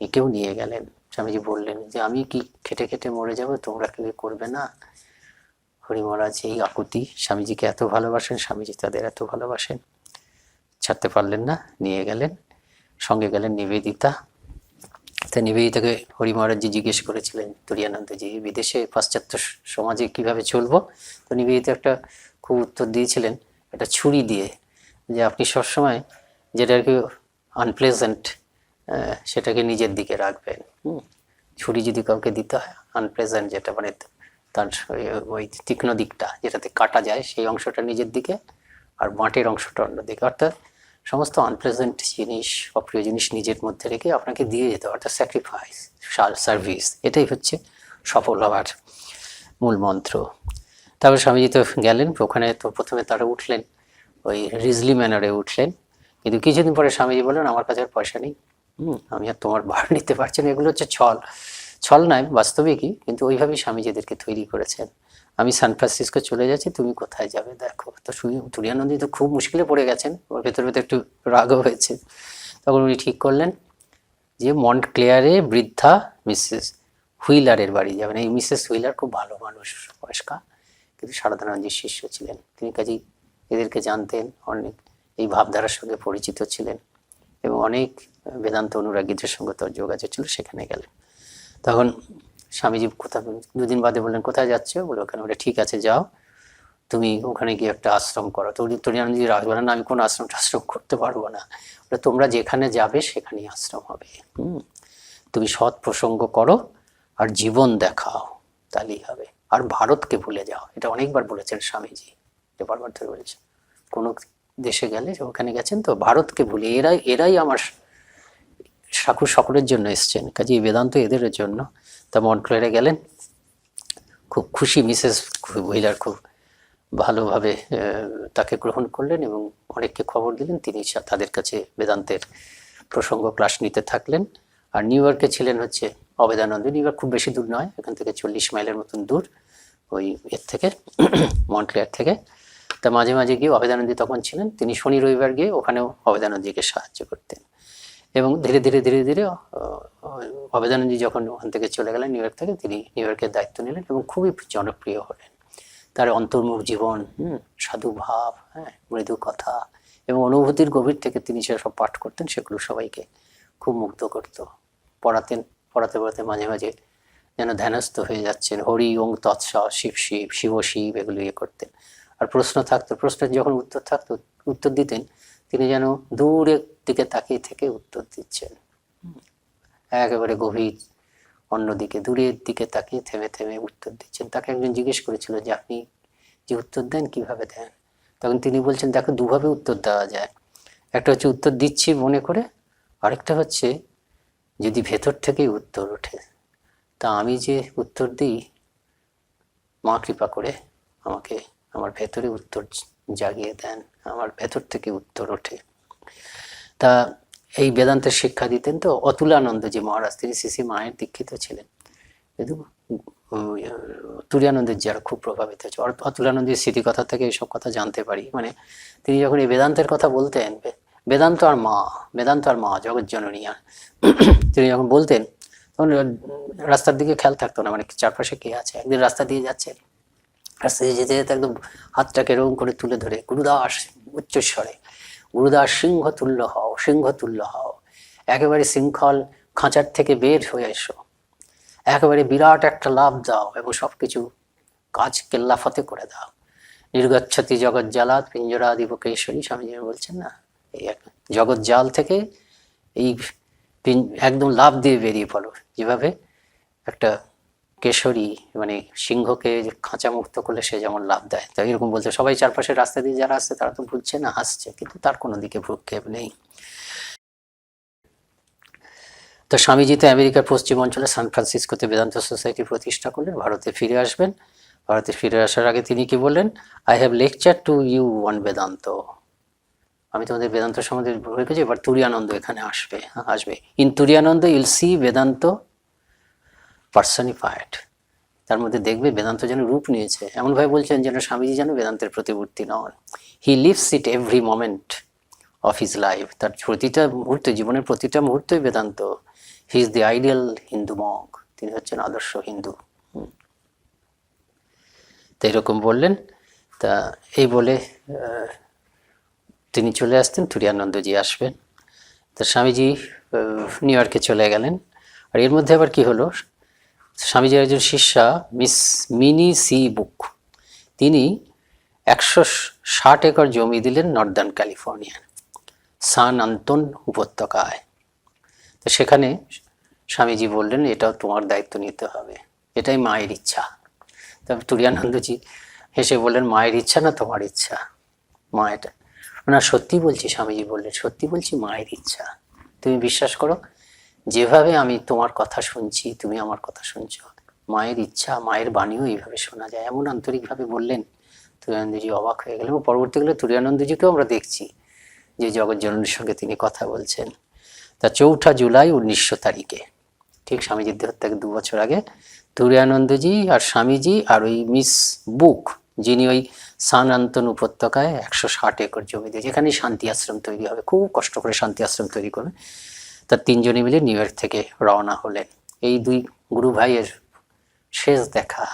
একেও নিয়ে গেলেন। স্বামীজি বললেন যে আমি কি খেটে খেটে মরে যাব, তোমরা কেউ করবে না। হরি মহারাজ এই আকুতি, স্বামীজিকে এত ভালোবাসেন, স্বামীজি তাদের এত ভালোবাসেন, ছাড়তে পারলেন না, নিয়ে গেলেন। সঙ্গে গেলেন নিবেদিতা। তা নিবেদিতাকে হরি মহারাজজি জিজ্ঞেস করেছিলেন, তুরীয়ানন্দজি বিদেশে পাশ্চাত্য সমাজে কিভাবে চলবো। তো নিবেদিতা একটা খুব উত্তর দিয়েছিলেন, একটা ছুরি দিয়ে, যে আপনি সবসময় যেটা আর কি আনপ্লেজেন্ট সেটাকে নিজের দিকে রাখবেন। ছুরি যদি কাউকে দিতে হয়, আনপ্লেজেন্ট যেটা মানে তার ওই তীক্ষ্ণ দিকটা যেটাতে কাটা যায়, সেই অংশটা নিজের দিকে, আর মাটির অংশটা অন্যদিকে। অর্থাৎ সমস্ত আনপ্লেজেন্ট জিনিস, অপ্রিয় জিনিস নিজের মধ্যে রেখে আপনাকে দিয়ে যেতে, অর্থাৎ স্যাক্রিফাইস, সার্ভিস, এটাই হচ্ছে সফল হওয়ার মূল মন্ত্র। তারপর স্বামীজি তো গেলেন ওখানে। তো প্রথমে তারা উঠলেন ওই রিজলি ম্যানারে উঠলেন, কিন্তু কিছুদিন পরে স্বামীজি বললেন, আমার কাছে আর পয়সা নেই, আমি আর তোমার ভাড়া নিতে পারছি না। এগুলো হচ্ছে ছল নয়, বাস্তবিকই, কিন্তু ওইভাবেই স্বামীজিদেরকে তৈরি করেছেন। আমি সান ফ্রান্সিসকো চলে যাচ্ছি, তুমি কোথায় যাবে দেখো। তো তুরীয়ানন্দজি তো খুব মুশকিলে পড়ে গেছেন, ওর ভেতর ভেতর একটু রাগও হয়েছে। তখন উনি ঠিক করলেন যে মন্ট ক্লেয়ারে বৃদ্ধা মিসেস হুইলারের বাড়ি যাবেন। এই মিসেস হুইলার খুব ভালো মানুষ, বয়স্কা, কিন্তু সারদানন্দজির শিষ্য ছিলেন। তিনি কাজেই এদেরকে জানতেন, অনেক এই ভাবধারার সঙ্গে পরিচিত ছিলেন, এবং অনেক বেদান্ত অনুরাগীদের সঙ্গে তার যোগাযোগ ছিল। সেখানে গেলেন। তখন স্বামীজি কোথাও দুদিন বাদে বললেন, কোথায় যাচ্ছ? বলে ওখানে। বলে ঠিক আছে যাও, তুমি ওখানে গিয়ে একটা আশ্রম করো। তো তুরীয়ানন্দজি রাগ বলেন, আমি কোনো আশ্রম করতে পারবো না। বলে তোমরা যেখানে যাবে সেখানেই আশ্রম হবে, তুমি সৎ প্রসঙ্গ করো আর জীবন দেখাও, তাহলেই হবে। আর ভারতকে ভুলে যাও, এটা অনেকবার বলেছেন স্বামীজি। যে বারবার ধরে বলছে কোনো দেশে গেলে ওখানে গেছেন তো ভারতকে ভুলে এরাই আমার সকলের জন্য এসছেন, কাজে বেদান্ত এদের জন্য। তা মন্টক্লেয়ারে গেলেন, খুব খুশি মিসেস হুইলার, খুব ভালোভাবে তাকে গ্রহণ করলেন এবং অনেককে খবর দিলেন। তিনি তাদের কাছে বেদান্তের প্রসঙ্গ ক্লাস নিতে থাকলেন। আর নিউ ইয়র্কে ছিলেন হচ্ছে অবেদানন্দ। নিউ ইয়র্ক খুব বেশি দূর নয়, এখান থেকে 40 মাইলের মতন দূর ওই এর থেকে, মন্টক্লেয়ার থেকে। তা মাঝে মাঝে গিয়ে অবেদানন্দী তখন ছিলেন, তিনি শনি রবিবার গিয়ে ওখানেও অবেদানন্দীকে সাহায্য করতেন। এবং ধীরে ধীরে ধীরে ধীরে অবেদানন্দী যখন ওখান থেকে চলে গেলেন নিউ ইয়র্ক থেকে, তিনি নিউ ইয়র্কের দায়িত্ব নিলেন এবং খুবই জনপ্রিয় হলেন। তার অন্তর্মুখ জীবন, সাধু ভাব, মৃদু কথা এবং অনুভূতির গভীর থেকে তিনি সেসব পাঠ করতেন, সেগুলো সবাইকে খুব মুগ্ধ করত। পড়াতে পড়াতে মাঝে মাঝে যেন ধ্যানস্থ হয়ে যাচ্ছেন, হরি ওং তৎস, শিব শিব, শিব শিব, এগুলো ইয়ে করতেন। আর প্রশ্ন থাকতো, প্রশ্নের যখন উত্তর থাকতো, উত্তর দিতেন, তিনি যেন দূরের দিকে তাকিয়ে থেকে উত্তর দিচ্ছেন, একেবারে গভীর অন্যদিকে দূরের দিকে তাকিয়ে থেমে থেমে উত্তর দিচ্ছেন। তাকে একজন জিজ্ঞেস করেছিল যে আপনি যে উত্তর দেন কিভাবে দেন? তখন তিনি বলছেন, দেখো, দুভাবে উত্তর দেওয়া যায়। একটা হচ্ছে উত্তর দিচ্ছি মনে করে, আরেকটা হচ্ছে যদি ভেতর থেকেই উত্তর ওঠে। তা আমি যে উত্তর দিই, মা কৃপা করে আমাকে আমার ভেতরে উত্তর জাগিয়ে দেন, আমার ভেতর থেকে উত্তর ওঠে। তা এই বেদান্তের শিক্ষা দিতেন। তো অতুলানন্দ যে মহারাজ, তিনি শ্রী মায়ের দীক্ষিত ছিলেন, কিন্তু তুরীয়ানন্দের যারা খুব প্রভাবিত হয়েছে। অতুলানন্দের স্মৃতিকথা থেকে এইসব কথা জানতে পারি। মানে তিনি যখন এই বেদান্তের কথা বলতেন, বেদান্ত আর মা জগৎ জননী, তিনি যখন বলতেন তখন রাস্তার দিকে খেয়াল থাকতো না, মানে চারপাশে কে আছে। একদিন রাস্তা দিয়ে যাচ্ছেন, রাস্তা দিয়ে যেতে যেতে একদম হাতটাকে এরকম করে তুলে ধরে, গুরুদাস, উচ্চস্বরে, গুরুদাস সিংহ তুল্য হও, সিংহ তুল্য হও, একেবারে শৃঙ্খল খাঁচার থেকে বের হয়ে এসো, একেবারে বিরাট একটা লাভ দাও এবং সবকিছু কাজ কেল্লাফতে করে দাও। নির্গচ্ছতি জগৎ জালাত পিঞ্জরাদিব কেশরী, স্বামীজি বলছেন না, এই জগৎ জাল থেকে এই একদম লাভ দিয়ে বেরিয়ে পড়ো, যেভাবে একটা কেশরী মানে সিংহকে খাঁচা মুক্ত করলে সে যেমন লাভ দেয়। তাই এরকম বলছে। সবাই চারপাশে রাস্তা দিয়ে যারা আসছে তারা তো বুঝছে না, হাসছে, কিন্তু তার কোনো দিকে ভ্রুক্ষেপ নেই। তো স্বামীজি তো আমেরিকার পশ্চিম অঞ্চলে সান ফ্রান্সিসকোতে বেদান্ত সোসাইটি প্রতিষ্ঠা করলেন। ভারতে ফিরে আসবেন। ভারতে ফিরে আসার আগে তিনি কি বললেন? I have lecture to you on Vedanta. আমি তোমাদের বেদান্ত সম্বন্ধে রেখেছি, এবার তুরীয়ানন্দ এখানে আসবে। In Turiyananda you'll see Vedanta personified. তার মধ্যে দেখবে বেদান্ত যেন রূপ নিয়েছে। এমনভাবে বলছেন যেন স্বামীজি যেন বেদান্তের প্রতিমূর্তি নন। He lives it every moment of his life. তার প্রতিটা মুহূর্তে, জীবনের প্রতিটা মুহূর্তই বেদান্ত। He is the ideal Hindu monk. তিনি হচ্ছেন আদর্শ হিন্দু। তো এরকম বললেন। তা এই বলে তিনি চলে আসতেন, তুরীয়ানন্দজি আসবেন। তা স্বামীজি নিউ ইয়র্কে চলে গেলেন। আর এর মধ্যে আবার কি হলো, স্বামীজির একজন শিষ্যা মিস মিনি সি বুক, তিনি 160 একর জমি দিলেন নর্দার্ন ক্যালিফোর্নিয়ার সান আন্তন উপত্যকায়। তো সেখানে স্বামীজি বললেন, এটাও তোমার দায়িত্ব নিতে হবে, এটাই মায়ের ইচ্ছা। তবে তুরীয়ানন্দজি হেসে বললেন, মায়ের ইচ্ছা না তোমার ইচ্ছা? মা এটা না, সত্যি বলছি, স্বামীজি বললেন, সত্যি বলছি, মায়ের ইচ্ছা। তুমি বিশ্বাস করো, যেভাবে আমি তোমার কথা শুনছি, তুমি আমার কথা শুনছো, মায়ের ইচ্ছা, মায়ের বাণীও এইভাবে শোনা যায়। এমন আন্তরিকভাবে বললেন, তুরীয়ানন্দজি অবাক হয়ে গেলেন। পরবর্তীকালে তুরীয়ানন্দজিকেও আমরা দেখছি যে জগৎ জননীর সঙ্গে তিনি কথা বলছেন। তা 4 জুলাই 1900 তারিখে, ঠিক স্বামীজির দেহত্যাগ 2 বছর আগে, তুরীয়ানন্দজি আর স্বামীজি আর ওই মিস বুক, যিনি ওই সান আন্তন উপত্যকায় 160 একর জমি দিয়ে, যেখানে শান্তি আশ্রম তৈরি হবে, খুব কষ্ট করে শান্তি আশ্রম তৈরি করবে, তার 3 জনে মিলে নিউ ইয়র্ক থেকে রওনা হলেন। এই 2 গুরু ভাইয়ের শেষ দেখা।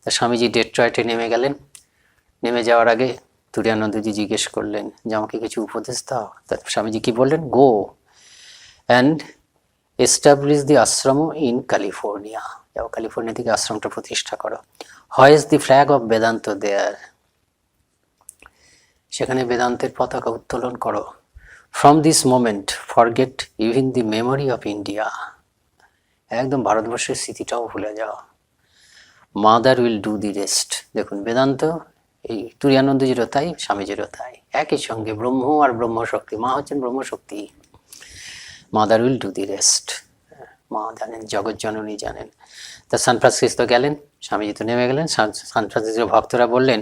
তা স্বামীজি ডেট্রয়েটে নেমে গেলেন। নেমে যাওয়ার আগে তুরীয়ানন্দজি জিজ্ঞেস করলেন যে আমাকে কিছু উপদেশ দাও। তা স্বামীজি কি বললেন? Go and establish the ashram in California. যাও, ক্যালিফোর্নিয়া থেকে আশ্রমটা প্রতিষ্ঠা করো। Hoist the flag of Vedanta there. সেখানে বেদান্তের পতাকা উত্তোলন করো। From this moment forget even the memory of India. একদম ভারতবর্ষের স্মৃতিটাও ভুলে যাও। Mother will do the rest. দেখুন, বেদান্ত এই তুরীয়ানন্দজিরও তাই, স্বামীজিরও তাই, একই সঙ্গে ব্রহ্ম আর ব্রহ্মশক্তি। মা হচ্ছেন ব্রহ্মশক্তি, mother will do the rest. মা জানেন, জগৎ জননী জানেন। তা সান ফ্রান্সিসকো গেলেন, স্বামীজি তো নেমে গেলেন। সান ফ্রান্সিসকো ভক্তরা বললেন,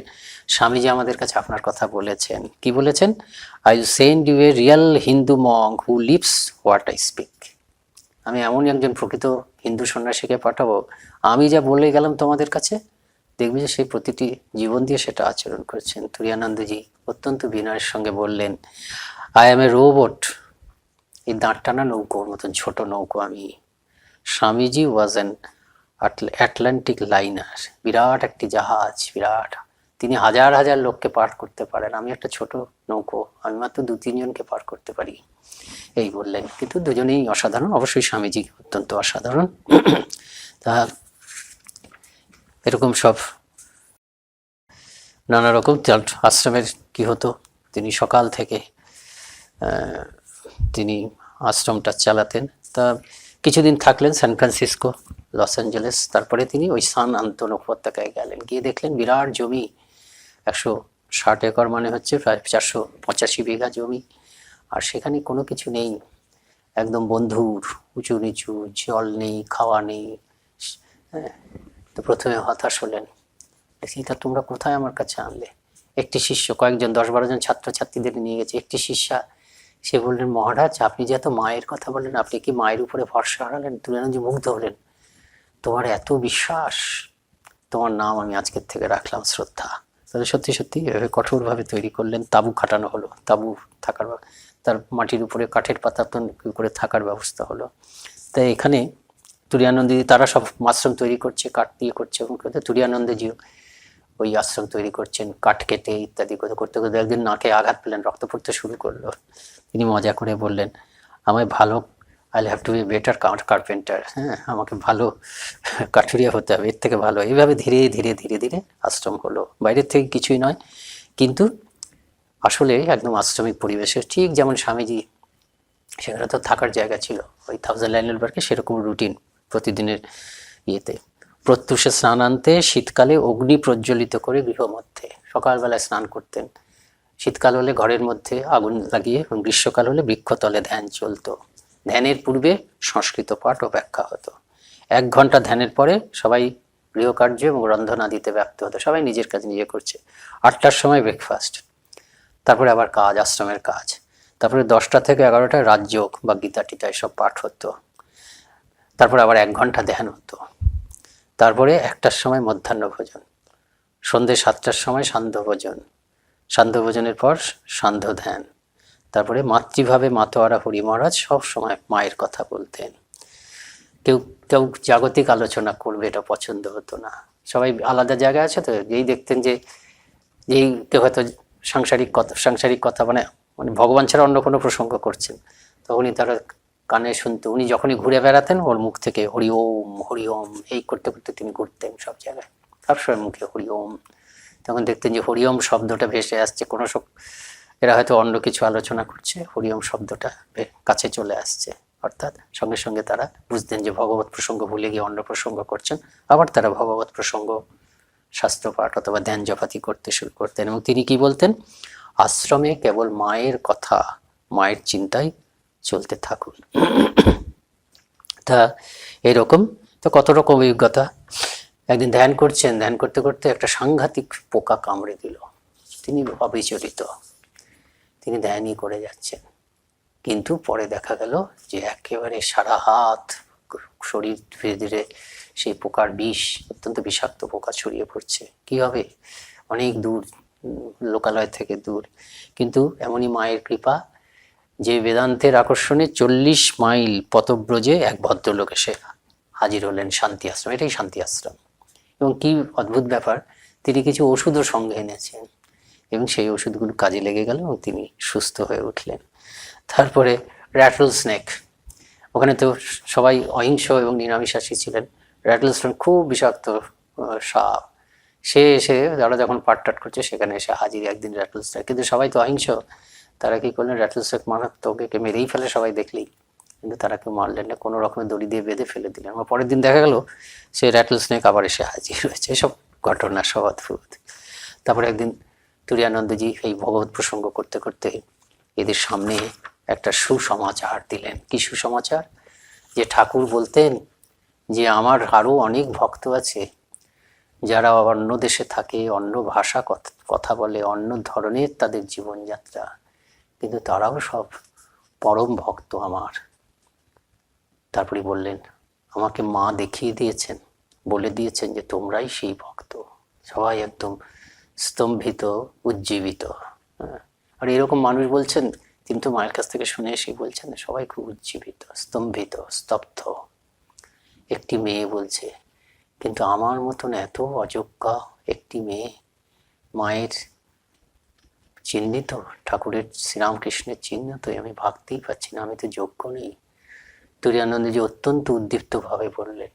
স্বামীজি আমাদের কাছে আপনার কথা বলেছেন। কি বলেছেন? I will send you a real Hindu monk who lives what I speak. আমি এমনই একজন প্রকৃত হিন্দু সন্ন্যাসীকে পাঠাবো, আমি যা বলে গেলাম তোমাদের কাছে, দেখবি যে সেই প্রতিটি জীবন দিয়ে সেটা আচরণ করছেন। তুরীয়ানন্দজি অত্যন্ত বিনয়ের সঙ্গে বললেন, আই এম এ রোবট। এই দাঁড় টানা নৌকোর মতন ছোট নৌকো আমি। Swamiji was an Atlantic liner, বিরাট একটি জাহাজ, বিরাট। তিনি হাজার হাজার লোককে পার করতে পারেন, আমি একটা ছোট নৌকো, আমি মাত্র 2-3 জনকে পার করতে পারি। এই বললেন। কিন্তু দুজনেই অসাধারণ, অবশ্যই স্বামীজি অত্যন্ত অসাধারণ। তা এরকম সব নানা রকম আশ্রমের কি হতো, তিনি সকাল থেকে তিনি আশ্রমটা চালাতেন। তা কিছুদিন থাকলেন সান ফ্রান্সিসকো, লস অ্যাঞ্জেলেস। তারপরে তিনি ওই সান আন্তোন উপত্যকায় গেলেন, গিয়ে দেখলেন বিরাট জমি, 160 একর, মানে হচ্ছে প্রায় 485 বিঘা জমি। আর সেখানে কোনো কিছু নেই, একদম বন্ধুর, উঁচু নিচু, জল নেই, খাওয়া নেই। তো প্রথমে হতাশ হলেন, তা তোমরা কোথায় আমার কাছে আনলে? একটি শিষ্য, কয়েকজন 10-12 জন ছাত্রছাত্রীদের নিয়ে গেছে। একটি শিষ্যা, সে বললেন, মহারাজ আপনি যে এত মায়ের কথা বললেন, আপনি কি মায়ের উপরে ভরসা হারালেন? তুরীয়ানন্দজি মুগ্ধ হলেন, তোমার এত বিশ্বাস, তোমার নাম আমি আজকের থেকে রাখলাম শ্রদ্ধা। তাহলে সত্যি সত্যি এভাবে কঠোরভাবে তৈরি করলেন। তাঁবু খাটানো হলো, তাঁবু থাকার, তার মাটির উপরে কাঠের পাতা করে থাকার ব্যবস্থা হলো। তাই এখানে তুরীয়ানন্দজি, তারা সব আশ্রম তৈরি করছে, কাঠ দিয়ে করছে, এবং তুরীয়ানন্দজিও ওই আশ্রম তৈরি করছেন, কাঠ কেটে ইত্যাদি করতে করতে করতে একদিন নাকে আঘাত পেলেন, রক্ত পড়তে শুরু করলো। তিনি মজা করে বললেন, আমায় ভালো, I have to be better carpenter, হ্যাঁ, আমাকে ভালো কাঠুরিয়া হতে হবে, এর থেকে ভালো। এইভাবে ধীরে ধীরে ধীরে ধীরে আশ্রম হলো, বাইরের থেকে কিছুই নয়। কিন্তু আসলে একদম আশ্রমিক পরিবেশে, ঠিক যেমন স্বামীজি, সেখানে তো থাকার জায়গা ছিল ওই 1000 লাইনের পার্কে, সেরকম রুটিন প্রতিদিনের ইয়েতে। প্রত্যুষে স্নানান্তে, শীতকালে অগ্নি প্রজ্বলিত করে গৃহমধ্যে, সকালবেলায় স্নান করতেন। শীতকাল হলে ঘরের মধ্যে আগুন লাগিয়ে, এবং গ্রীষ্মকাল হলে বৃক্ষতলে ধ্যান চলতো। ধ্যানের পূর্বে সংস্কৃত পাঠ ও ব্যাখ্যা হতো। 1 ঘন্টা ধ্যানের পরে সবাই গৃহকার্য এবং রন্ধনাদিতে ব্যস্ত হতো, সবাই নিজের কাজ নিজে করছে। 8টার সময় ব্রেকফাস্ট, তারপরে আবার কাজ, আশ্রমের কাজ। তারপরে 10টা থেকে 11টায় রাজযোগ বা গীতা টিতা এসব পাঠ হতো। তারপরে আবার 1 ঘন্টা ধ্যান হতো। তারপরে 1টার সময় মধ্যাহ্ন ভোজন, সন্ধ্যে 7টার সময় সান্ধ্য ভোজন, সান্ধ্য ভোজনের পর সান্ধ্য ধ্যান। তারপরে মাতৃভাবে মাতোয়ারা হরি মহারাজ সব সময় মায়ের কথা বলতেন। কেউ কেউ জাগতিক আলোচনা করবে এটা পছন্দ হতো না, সবাই আলাদা জায়গায় আছে। তো যেই দেখতেন যে যেই কেউ হয়তো সাংসারিক কথা মানে ভগবান ছাড়া অন্য কোনো প্রসঙ্গ করছেন, তখনই তারা কানে শুনতো। উনি যখনই ঘুরে বেড়াতেন, ওর মুখ থেকে হরি ওম এই করতে করতে তিনি ঘুরতেন সব জায়গায়, সবসময় মুখে হরি ওম। তখন দেখতেন যে হরি ওম শব্দটা ভেসে আসছে, কোনো এরা হয়তো অন্য কিছু আলোচনা করছে, হরি ওম শব্দটা কাছে চলে আসছে, অর্থাৎ সঙ্গে সঙ্গে তারা বুঝতেন যে ভগবত প্রসঙ্গ ভুলে গিয়ে অন্য প্রসঙ্গ করছেন। আবার তারা ভগবত প্রসঙ্গ, শাস্ত্রপাঠ অথবা ধ্যান জপাতি করতে শুরু করতেন। এবং তিনি কি বলতেন, আশ্রমে কেবল মায়ের কথা, মায়ের চিন্তায় চলতে থাকুন। তা এরকম তো কত রকম অভিজ্ঞতা। একদিন ধ্যান করছেন, ধ্যান করতে করতে একটা সাংঘাতিক পোকা কামড়ে দিল। তিনি অবিচলিত, তিনি ধ্যানই করে যাচ্ছেন। কিন্তু পরে দেখা গেল যে একেবারে সারা হাত, শরীর ধীরে ধীরে সেই পোকার বিষ, অত্যন্ত বিষাক্ত পোকা ছড়িয়ে পড়ছে। কি হবে, অনেক দূর, লোকালয় থেকে দূর। কিন্তু এমনই মায়ের কৃপা যে বেদান্তের আকর্ষণে 40 মাইল পথব্রজে এক ভদ্রলোক এসে হাজির হলেন শান্তি আশ্রম। এটাই শান্তি আশ্রম। এবং কি অদ্ভুত ব্যাপার, তিনি কিছু ওষুধও সঙ্গে এনেছেন, এবং সেই ওষুধগুলো কাজে লেগে গেল এবং তিনি সুস্থ হয়ে উঠলেন। তারপরে র্যাটল স্নেক, ওখানে তো সবাই অহিংস এবং নিরামিষাশী ছিলেন। র্যাটল স্নেক খুব বিষাক্ত সাপ, সে এসে যারা যখন পাটটাট করছে সেখানে এসে হাজির একদিন র্যাটল স্নেক। কিন্তু সবাই তো অহিংস, তারা কি করলেন, র্যাটল স্নেক মারাত্মক, একে মেরেই ফেলে সবাই দেখলেই, কিন্তু তারা কেউ মারলেন না, কোনো রকমের দড়ি দিয়ে বেঁধে ফেলে দিলেন। আমার পরের দিন দেখা গেল সে র্যাটল স্নেক আবার এসে হাজির হয়েছে। এসব ঘটনা সব অদ্ভুত। তারপরে একদিন তুরীয়ানন্দজি এই ভগবত প্রসঙ্গ করতে করতে এদের সামনে একটা সুসমাচার দিলেন। কি সুসমাচার? যে ঠাকুর বলতেন যে আমার আরো অনেক ভক্ত আছে যারা অন্য দেশে থাকে, অন্য ভাষা কথা বলে, অন্য ধরনের তাদের জীবনযাত্রা, কিন্তু তারাও সব পরম ভক্ত আমার। তারপরে বললেন আমাকে মা দেখিয়ে দিয়েছেন, বলে দিয়েছেন যে তোমরাই সেই ভক্ত। সবাই একদম স্তম্ভিত, উজ্জীবিত। আর এরকম মানুষ বলছেন, তিনি তো মায়ের কাছ থেকে শুনে এসে বলছেন সবাই খুব উজ্জীবিত, স্তম্ভিত, স্তব্ধ। একটি মেয়ে বলছে, কিন্তু আমার মতন এত অযোগ্যা একটি মেয়ে মায়ের চিহ্নিত, ঠাকুরের শ্রীরামকৃষ্ণের চিহ্নিত, আমি ভাবতেই পারছি না, আমি তো যোগ্য নেই। তুরীয়ানন্দজি অত্যন্ত উদ্দীপ্ত ভাবে বললেন,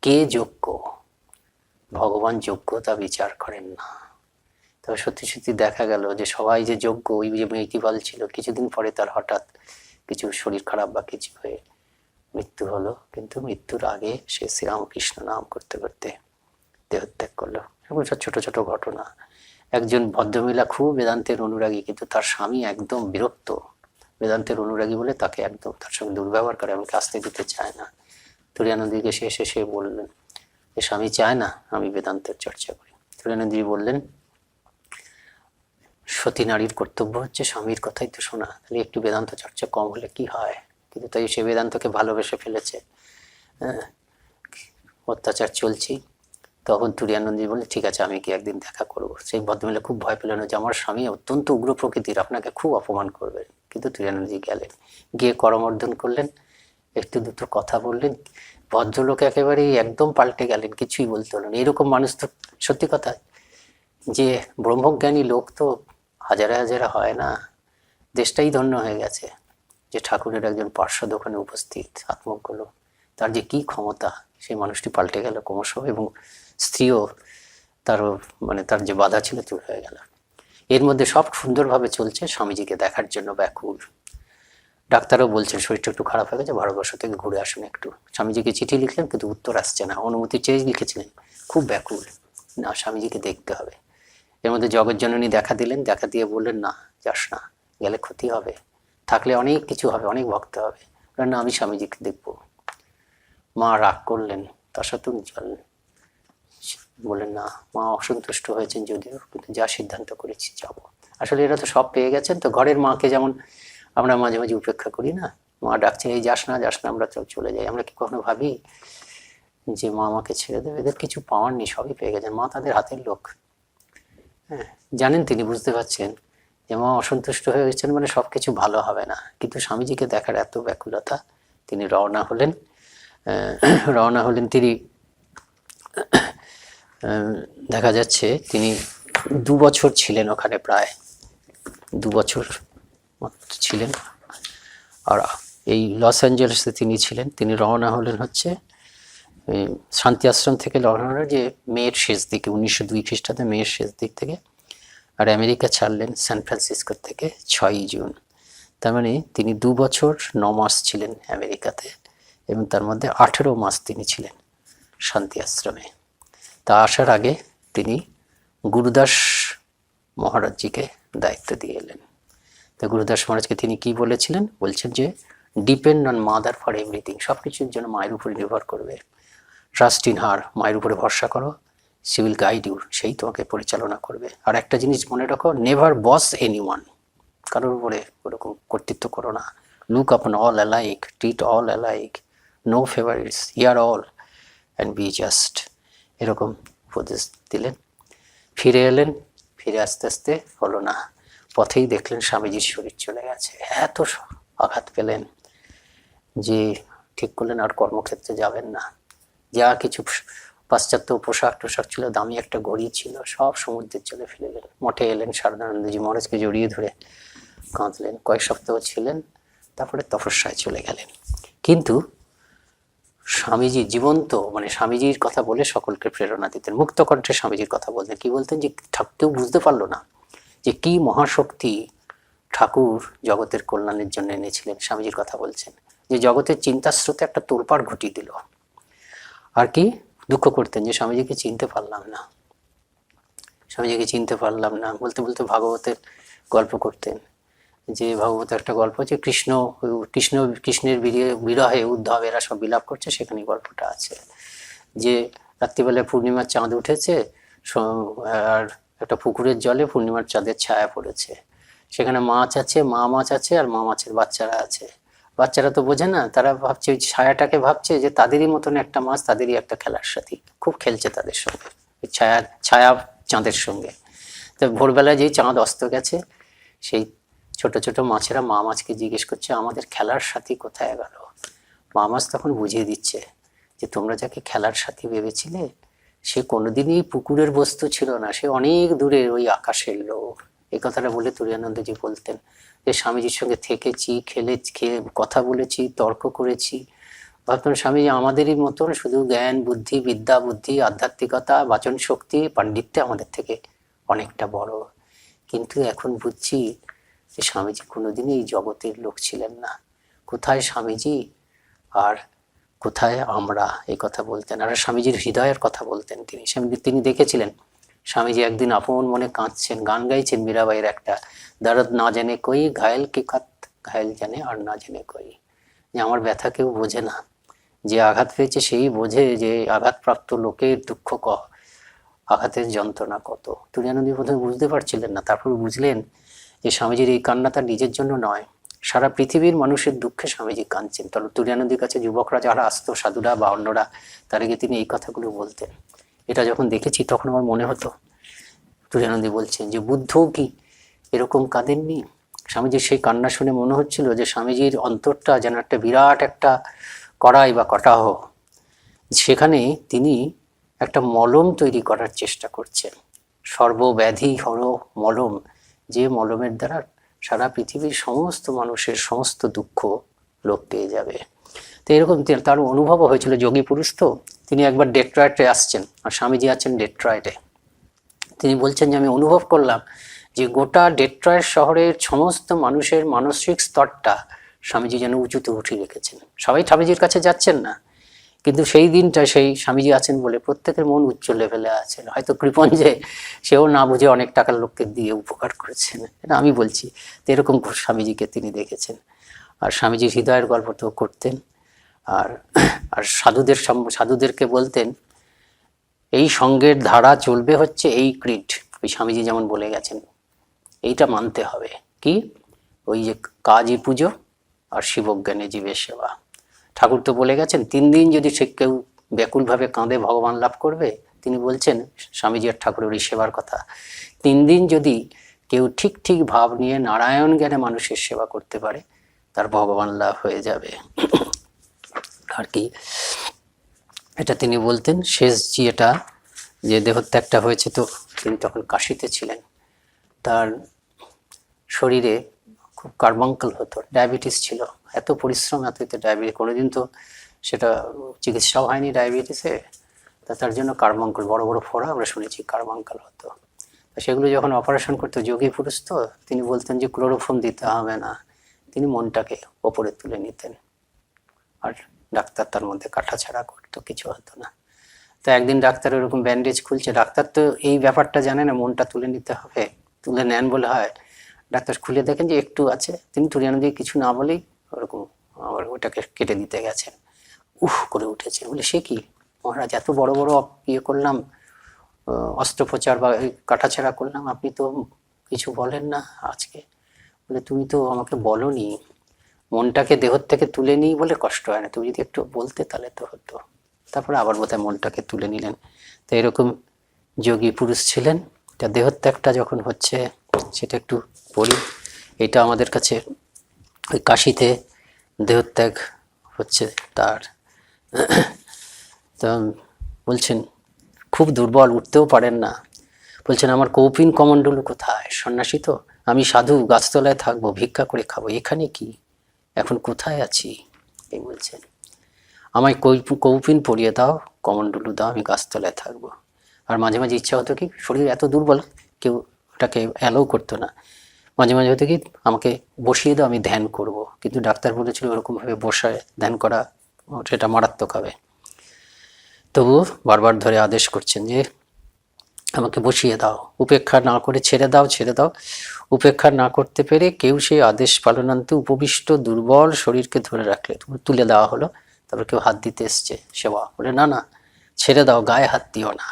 কে যোগ্য? ভগবান যোগ্যতা বিচার করেন না। তবে সত্যি সত্যি দেখা গেল যে সবাই যে যোগ্য, ওই যে মেয়েটি ছিল, কিছুদিন পরে তার হঠাৎ কিছু শরীর খারাপ বা কিছু হয়ে মৃত্যু হলো। কিন্তু মৃত্যুর আগে সে শ্রীরামকৃষ্ণ নাম করতে করতে দেহত্যাগ করলো। এরকম ছোট ছোট ঘটনা। একজন ভদ্রমহিলা খুব বেদান্তের অনুরাগী, কিন্তু তার স্বামী একদম বিরক্ত বেদান্তের অনুরাগী বলে, তাকে একদম তার সঙ্গে দুর্ব্যবহার করে, এমনকি আসতে দিতে চায় না। তুরীয়ানন্দজিকে সে বললেন যে স্বামী চায় না আমি বেদান্তের চর্চা করি। তুরীয়ানন্দজি বললেন সতী নারীর কর্তব্য হচ্ছে স্বামীর কথাই তো শোনা, তাহলে একটু বেদান্ত চর্চা কম হলে কি হয়? কিন্তু তাই সে বেদান্তকে ভালোবেসে ফেলেছে। অত্যাচার চলছেই। তখন তুরীয়ানন্দজি বললেন ঠিক আছে, আমি কি একদিন দেখা করবো। সেই ভদ্রমহিলা খুব ভয় পেলেন যে আমার স্বামী অত্যন্ত উগ্র প্রকৃতির, আপনাকে খুব অপমান করবে। কিন্তু তুরীয়ানন্দজি গেলেন, গিয়ে করমর্দন করলেন, একটু দুটো কথা বললেন। ভদ্রলোক একেবারেই একদম পাল্টে গেলেন, কিছুই বলতে হলো না। এরকম মানুষ তো সত্যি কথা যে ব্রহ্মজ্ঞানী লোক তো হাজারে হাজারে হয় না। দেশটাই ধন্য হয়ে গেছে যে ঠাকুরের একজন পার্শ্বদ ওখানে উপস্থিত, আত্মজ্ঞ লোক। তার যে কি ক্ষমতা, সেই মানুষটি পাল্টে গেল ক্রমশ, এবং স্ত্রীও তারও তার যে বাধা ছিল দূর হয়ে গেল। এর মধ্যে সব সুন্দরভাবে চলছে, স্বামীজিকে দেখার জন্য ব্যাকুল। ডাক্তারও বলছেন শরীরটা একটু খারাপ হয়ে গেছে, ভারতবর্ষ থেকে ঘুরে আসুন একটু। স্বামীজিকে চিঠি লিখলেন, কিন্তু উত্তর আসছে না। অনুমতি চেয়ে লিখেছিলেন, খুব ব্যাকুল, না স্বামীজিকে দেখতে হবে। এর মধ্যে জগৎজননী দেখা দিলেন, দেখা দিয়ে বললেন না যাস না, গেলে ক্ষতি হবে, থাকলে অনেক কিছু হবে, অনেক ভক্ত হবে। না আমি স্বামীজিকে দেখবো। মা রাগ করলেন, তার সাথে বললেন না, মা অসন্তুষ্ট হয়েছেন যদিও, কিন্তু যা সিদ্ধান্ত করেছি যাব। আসলে এরা তো সব পেয়ে গেছেন, তো ঘরের মাকে যেমন আমরা মাঝে মাঝে উপেক্ষা করি না, মা ডাকছে এই যাস না যাস না, আমরা চলে যাই। আমরা কি কখনো ভাবি যে মা আমাকে ছেড়ে দেবে? এদের কিছু পাওয়ার নেই, সবই পেয়ে গেছেন, মা তাদের হাতের লোক। হ্যাঁ, জানেন তিনি, বুঝতে পারছেন যে মা অসন্তুষ্ট হয়ে গেছেন, সবকিছু ভালো হবে না। কিন্তু স্বামীজিকে দেখার এত ব্যাকুলতা, তিনি রওনা হলেন। তিনি দেখা যাচ্ছে তিনি 2 বছর ছিলেন ওখানে, প্রায় 2 বছর ছিলেন। আর এই লস অ্যাঞ্জেলেসে তিনি ছিলেন। তিনি রওনা হলেন হচ্ছে শান্তি আশ্রম থেকে, রওনা হলেন যে মেয়ের শেষ দিকে, 1902 খ্রিস্টাব্দে মেয়ের শেষ দিক থেকে। আর আমেরিকা ছাড়লেন সান ফ্রান্সিসকো থেকে 6ই জুন। তার তিনি 2 বছর 9 মাস ছিলেন আমেরিকাতে, এবং তার মধ্যে 18 মাস তিনি ছিলেন শান্তি আশ্রমে। তা আসার আগে তিনি গুরুদাস মহারাজজিকে দায়িত্ব দিয়ে এলেন। তো গুরুদাস মহারাজকে তিনি কি বলেছিলেন? বলছেন যে depend on mother for everything, সব কিছুর জন্য মায়ের উপরে নির্ভর করবে। ট্রাস্ট ইন হার, মায়ের উপরে ভরসা করো, সি উইল গাইড ইউ, সেই তোমাকে পরিচালনা করবে। আর একটা জিনিস মনে রাখো, নেভার বস এনিওয়ান, কারোর উপরে ওরকম কর্তৃত্ব করো না। Look upon all alike, treat all alike, no favourites, hear all and be just, এরকম উপদেশ দিলেন। ফিরে এলেন, ফিরে আস্তে আস্তে হলো না, পথেই দেখলেন স্বামীজির শরীর চলে গেছে। এত আঘাত পেলেন যে ঠিক করলেন আর কর্মক্ষেত্রে যাবেন না। যা কিছু পাশ্চাত্য পোশাক টোশাক ছিল, দামি একটা ঘড়ি ছিল, সব সমুদ্রে চলে ফেলেলেন। মঠে এলেন, শারদানন্দজি মহারাজকে জড়িয়ে ধরে কাঁদলেন। কয়েক সপ্তাহ ছিলেন, তারপরে তপস্যায় চলে গেলেন। কিন্তু স্বামীজি জীবন্ত, স্বামীজির কথা বলে সকলকে প্রেরণা দিতেন। মুক্ত কণ্ঠে স্বামীজির কথা বলতেন। কি বলতেন? যে কেউ বুঝতে পারলো না যে কি মহাশক্তি ঠাকুর জগতের কল্যাণের জন্য এনেছিলেন। স্বামীজির কথা বলছেন যে জগতের চিন্তার স্রোতে একটা তোলপাড় ঘটিয়ে দিল। আর কি দুঃখ করতেন যে স্বামীজিকে চিনতে পারলাম না। স্বামীজিকে চিনতে পারলাম না। বলতে বলতে ভাগবতের গল্প করতেন, যে ভাগবতের একটা গল্প যে কৃষ্ণ কৃষ্ণ কৃষ্ণের বিরহে উদ্ধব এরা সব বিলাপ করছে, সেখানে গল্পটা আছে যে রাত্রিবেলায় পূর্ণিমার চাঁদ উঠেছে, আর একটা পুকুরের জলে পূর্ণিমার চাঁদের ছায়া পড়েছে, সেখানে মাছ আছে, মা মাছ আছে, আর মা মাছের বাচ্চারা আছে। বাচ্চারা তো বোঝে না, তারা ভাবছে ওই ছায়াটাকে ভাবছে যে তাদেরই মতন একটা মাছ, তাদেরই একটা খেলার সাথী, খুব খেলছে তাদের সঙ্গে, ছায়া ছায়া চাঁদের সঙ্গে। তো ভোরবেলায় যেই চাঁদ অস্ত গেছে, সেই ছোট ছোট মাছেরা মা মাছকে জিজ্ঞেস করছে আমাদের খেলার সাথী কোথায় গেল। মা মাছ তখন বুঝিয়ে দিচ্ছে যে তোমরা যাকে খেলার সাথী ভেবেছিলে সে কোনোদিনই পুকুরের বস্তু ছিল না, সে অনেক দূরের ওই আকাশের লোক। এই কথাটা বলে তুরীয়ানন্দজি বলতেন যে স্বামীজির সঙ্গে থেকেছি, খেয়ে কথা বলেছি, তর্ক করেছি, ভাবতাম স্বামীজি আমাদেরই মতন, শুধু জ্ঞান বুদ্ধি, বিদ্যা বুদ্ধি, আধ্যাত্মিকতা, বাচন শক্তি, পাণ্ডিত্যে আমাদের থেকে অনেকটা বড়। কিন্তু এখন বুঝছি যে স্বামীজি কোনোদিনই এই জগতের লোক ছিলেন না। কোথায় স্বামীজি আর কোথায় আমরা, এই কথা বলতেন। আর স্বামীজির হৃদয়ের কথা বলতেন তিনি দেখেছিলেন স্বামীজি একদিন আপন মনে কাঁদছেন, গান গাইছেন মীরাবাইয়ের একটা, দরদ না জানে কই ঘায়েল কি কাত ঘায়েল জানে আর না জানে কই, যে আমার ব্যথা কেউ বোঝে না, যে আঘাত পেয়েছে সেই বোঝে যে আঘাতপ্রাপ্ত লোকের দুঃখ আঘাতের যন্ত্রণা কত। তুরীয়ানন্দজি প্রথমে বুঝতে পারছিলেন না, তারপর বুঝলেন যে স্বামীজির এই কান্না তার নিজের জন্য নয়, সারা পৃথিবীর মানুষের দুঃখে স্বামীজি কাঁদছেন। তখন তুরীয়ানন্দজির কাছে যুবকরা যারা আসতো, সাধুরা বা অন্যরা, তার আগে তিনি এই কথাগুলো বলতেন। এটা যখন দেখেছি তখন আমার মনে হতো, তুরীয়ানন্দজি বলছেন যে বুদ্ধও কি এরকম কাঁদেননি। স্বামীজির সেই কান্না শুনে মনে হচ্ছিল যে স্বামীজির অন্তরটা যেন একটা বিরাট একটা কড়াই বা কটাহ, সেখানে তিনি একটা মলম তৈরি করার চেষ্টা করছেন, সর্বব্যাধি হর মলম, যে মলমের দ্বারা সারা পৃথিবীর সমস্ত মানুষের সমস্ত দুঃখ লোপ পেয়ে যাবে। তো এরকম তার অনুভবও হয়েছিল। যোগী পুরুষ তো, তিনি একবার ডেট্রয়েটে আসছেন, আর স্বামীজি আছেন ডেট্রয়েটে। তিনি বলছেন যে আমি অনুভব করলাম যে গোটা ডেট্রয়েট শহরের সমস্ত মানুষের মানসিক স্তরটা স্বামীজি যেন উঁচুতে উঠিয়ে রেখেছেন। সবাই স্বামীজির কাছে যাচ্ছেন না, কিন্তু সেই দিনটা সেই স্বামীজি আছেন বলে প্রত্যেকের মন উচ্চ লেভেলে আছেন। হয়তো কৃপণ যে সেও না বুঝে অনেক টাকার লোককে দিয়ে উপকার করেছেন, এটা আমি বলছি। তো এরকম স্বামীজিকে তিনি দেখেছেন। আর স্বামীজি হৃদয়ের গল্প তো করতেন, আর আর সাধুদেরকে বলতেন এই সঙ্গের ধারা চলবে হচ্ছে এই ক্রিড, ওই স্বামীজি যেমন বলে গেছেন এইটা মানতে হবে, কি ওই যে কাজী পুজো আর শিবজ্ঞানে জীবের সেবা। ঠাকুর তো বলে গেছেন 3 দিন যদি সে কেউ ব্যাকুলভাবে কাঁদে ভগবান লাভ করবে। তিনি বলছেন স্বামীজি আর ঠাকুরের এই সেবার কথা, 3 দিন যদি কেউ ঠিক ঠিক ভাব নিয়ে নারায়ণ জ্ঞানে মানুষের সেবা করতে পারে তার ভগবান লাভ হয়ে যাবে আর কি। এটা তিনি বলতেন। শেষ এটা যে দেহত্যাগটা হয়েছে, তো তিনি তখন কাশিতে ছিলেন, তার শরীরে খুব কার্বাঙ্কাল হতো, ডায়াবেটিস ছিল, এত পরিশ্রম এত ডায়াবেটিস, কোনোদিন তো সেটা চিকিৎসাও হয়নি ডায়াবেটিসে, তার জন্য কার্বাঙ্কাল, বড় বড় ফোড়া আমরা শুনেছি কার্বাঙ্কাল হতো। সেগুলো যখন অপারেশন করতো, যোগী পুরুষ তো, তিনি বলতেন যে ক্লোরোফর্ম দিতে হবে না, তিনি মনটাকে ওপরে তুলে নিতেন, আর ডাক্তার তার মধ্যে কাটাছাড়া করতো, কিছু হতো না। তো একদিন ডাক্তার ওরকম ব্যান্ডেজ খুলছে, ডাক্তার তো এই ব্যাপারটা জানে না, মনটা তুলে নিতে হবে, তুলে নেন বলে হয়। ডাক্তার খুলে দেখেন যে একটু আছে, তিনি তুরীয়ানন্দজি কিছু না বলেই ওরকম আবার ওটাকে কেটে দিতে গেছেন। করে উঠেছে, বলে সে কি মহারাজ, এত বড় বড় ইয়ে করলাম, অস্ত্রোপচার বা কাটাছাড়া করলাম, আপনি তো কিছু বলেন না আজকে। বলে তুমি তো আমাকে বলনি, মনটাকে দেহ থেকে তুলে নিই বলে কষ্ট হয় না, তুমি যদি একটু বলতে তাহলে তো হতো। তারপরে আবার বোধহয় মনটাকে তুলে নিলেন। তো এরকম যোগী পুরুষ ছিলেন। তা দেহত্যাগটা যখন হচ্ছে সেটা একটু পড়ি। এটা আমাদের কাছে ওই কাশিতে দেহত্যাগ হচ্ছে তার। তা বলছেন খুব দুর্বল, উঠতেও পারেন না। বলছেন আমার কৌপিন কমণ্ডলু কোথায়, সন্ন্যাসী তো আমি, সাধু, গাছতলায় থাকবো, ভিক্ষা করে খাবো, এখানে কি, এখন কোথায় আছি, এই বলছেন। আমায় কৌপিন পরিয়ে দাও, কমণ্ডলু দাও, আমি গাছতলায় থাকবো। আর মাঝে মাঝে ইচ্ছা হতো কি, শরীর এত দুর্বল কেউ ওটাকে অ্যালাউ করতো না, মাঝে মাঝে হতো কি আমাকে বসিয়ে দাও, আমি ধ্যান করব। কিন্তু ডাক্তার বলেছিল ওরকমভাবে বসায় ধ্যান করা সেটা মারাত্মক হবে। তবু বারবার ধরে আদেশ করছেন যে আমাকে বসিয়ে দাও, উপেক্ষা না করে ছেড়ে দাও, ছেড়ে দাও। উপেক্ষা না করতে পেরে কেউ সেই আদেশ পালনান্তে উপবিষ্ট দুর্বল শরীরকে ধরে রাখলে তুলে দেওয়া হলো। তারপর কেউ হাত দিতে এসছে, সেবা বলে না না ছেড়ে দাও, গায়ে হাত দিও না।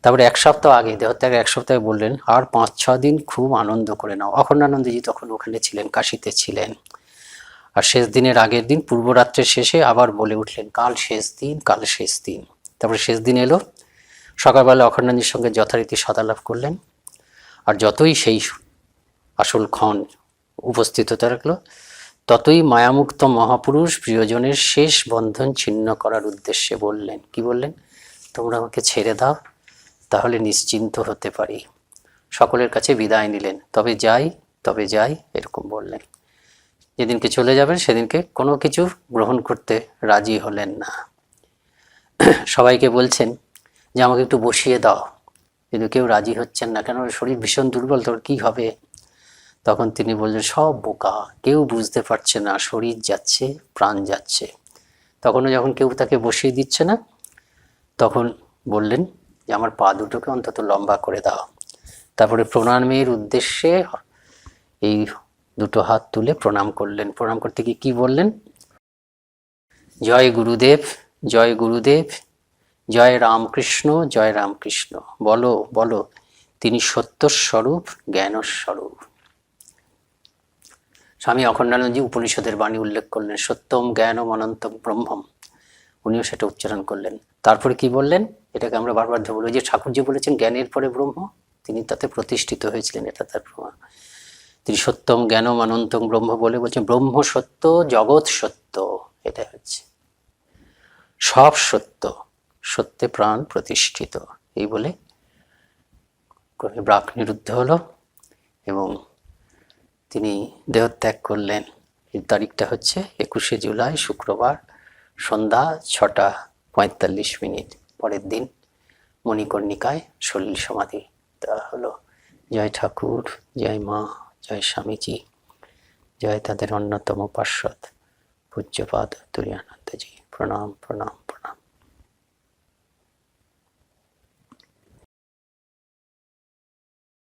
তারপরে 1 সপ্তাহ আগে, দেহত্যাগের 1 সপ্তাহে বললেন আর 5-6 দিন খুব আনন্দ করে নাও। অখণ্ডানন্দজি তখন ওখানে ছিলেন, কাশিতে ছিলেন। আর শেষ দিনের আগের দিন পূর্বরাত্রের শেষে আবার বলে উঠলেন কাল শেষ দিন, কাল শেষ দিন। তারপরে শেষ দিন এলো, সকালবেলা অখণ্ডানন্দজির সঙ্গে যথারীতি সদালাপ করলেন। আর যতই সেই আসল ক্ষণ উপস্থিত হতে রাখলো, ততই মায়ামুক্ত মহাপুরুষ প্রিয়জনের শেষ বন্ধন ছিন্ন করার উদ্দেশ্যে বললেন। কি বললেন? তোমরা আমাকে ছেড়ে দাও, তাহলে নিশ্চিন্ত হতে পারি। সকলের কাছে বিদায় নিলেন। তবে যাই এরকম বললেন। যেদিনকে চলে যাবেন সেদিনকে কোনো কিছু গ্রহণ করতে রাজি হলেন না। সবাইকে বলছেন যে আমাকে একটু বসিয়ে দাও, কিন্তু কেউ রাজি হচ্ছেন না। কেন? শরীর ভীষণ দুর্বল, তোর কি হবে? তখন তিনি বললেন সব বোকা, কেউ বুঝতে পারছে না শরীর যাচ্ছে, প্রাণ যাচ্ছে। তখনও যখন কেউ তাকে বসিয়ে দিচ্ছে না, তখন বললেন যে আমার পা দুটোকে অন্তত লম্বা করে দাও। তারপরে প্রণামের উদ্দেশ্যে এই দুটো হাত তুলে প্রণাম করলেন। প্রণাম করতে গিয়ে কি বললেন? জয় গুরুদেব, জয় গুরুদেব, জয় রামকৃষ্ণ, জয় রামকৃষ্ণ। বলো বলো, তিনি সত্যস্বরূপ, জ্ঞানস্বরূপ। স্বামী অখণ্ডানন্দজি উপনিষদের বাণী উল্লেখ করলেন, সত্যম জ্ঞানম অনন্তম ব্রহ্মম। উনিও সেটা উচ্চারণ করলেন। তারপরে কি বললেন? এটাকে আমরা বারবার বলি যে ঠাকুরজি বলেছেন জ্ঞানের পরে ব্রহ্ম, তিনি তাতে প্রতিষ্ঠিত হয়েছিলেন, এটা তার প্রমাণ। তিনি সত্যম জ্ঞানম অনন্তম ব্রহ্ম বলে বলছেন ব্রহ্ম সত্য, জগৎ সত্য। এটা হচ্ছে সব সত্য, সত্যে প্রাণ প্রতিষ্ঠিত। এই বলে ব্রাক নিরুদ্ধ হলো এবং তিনি দেহত্যাগ করলেন। এই তারিখটা হচ্ছে 21শে জুলাই, শুক্রবার, সন্ধ্যা 6:45। পরের দিন মণিকর্ণিকায় সলিল সমাধি দেওয়া হলো। জয় ঠাকুর, জয় মা, জয় স্বামীজি, জয় তাদের অন্যতম পার্ষদ পূজ্যপাদ তুরীয়ানন্দজি। প্রণাম প্রণাম।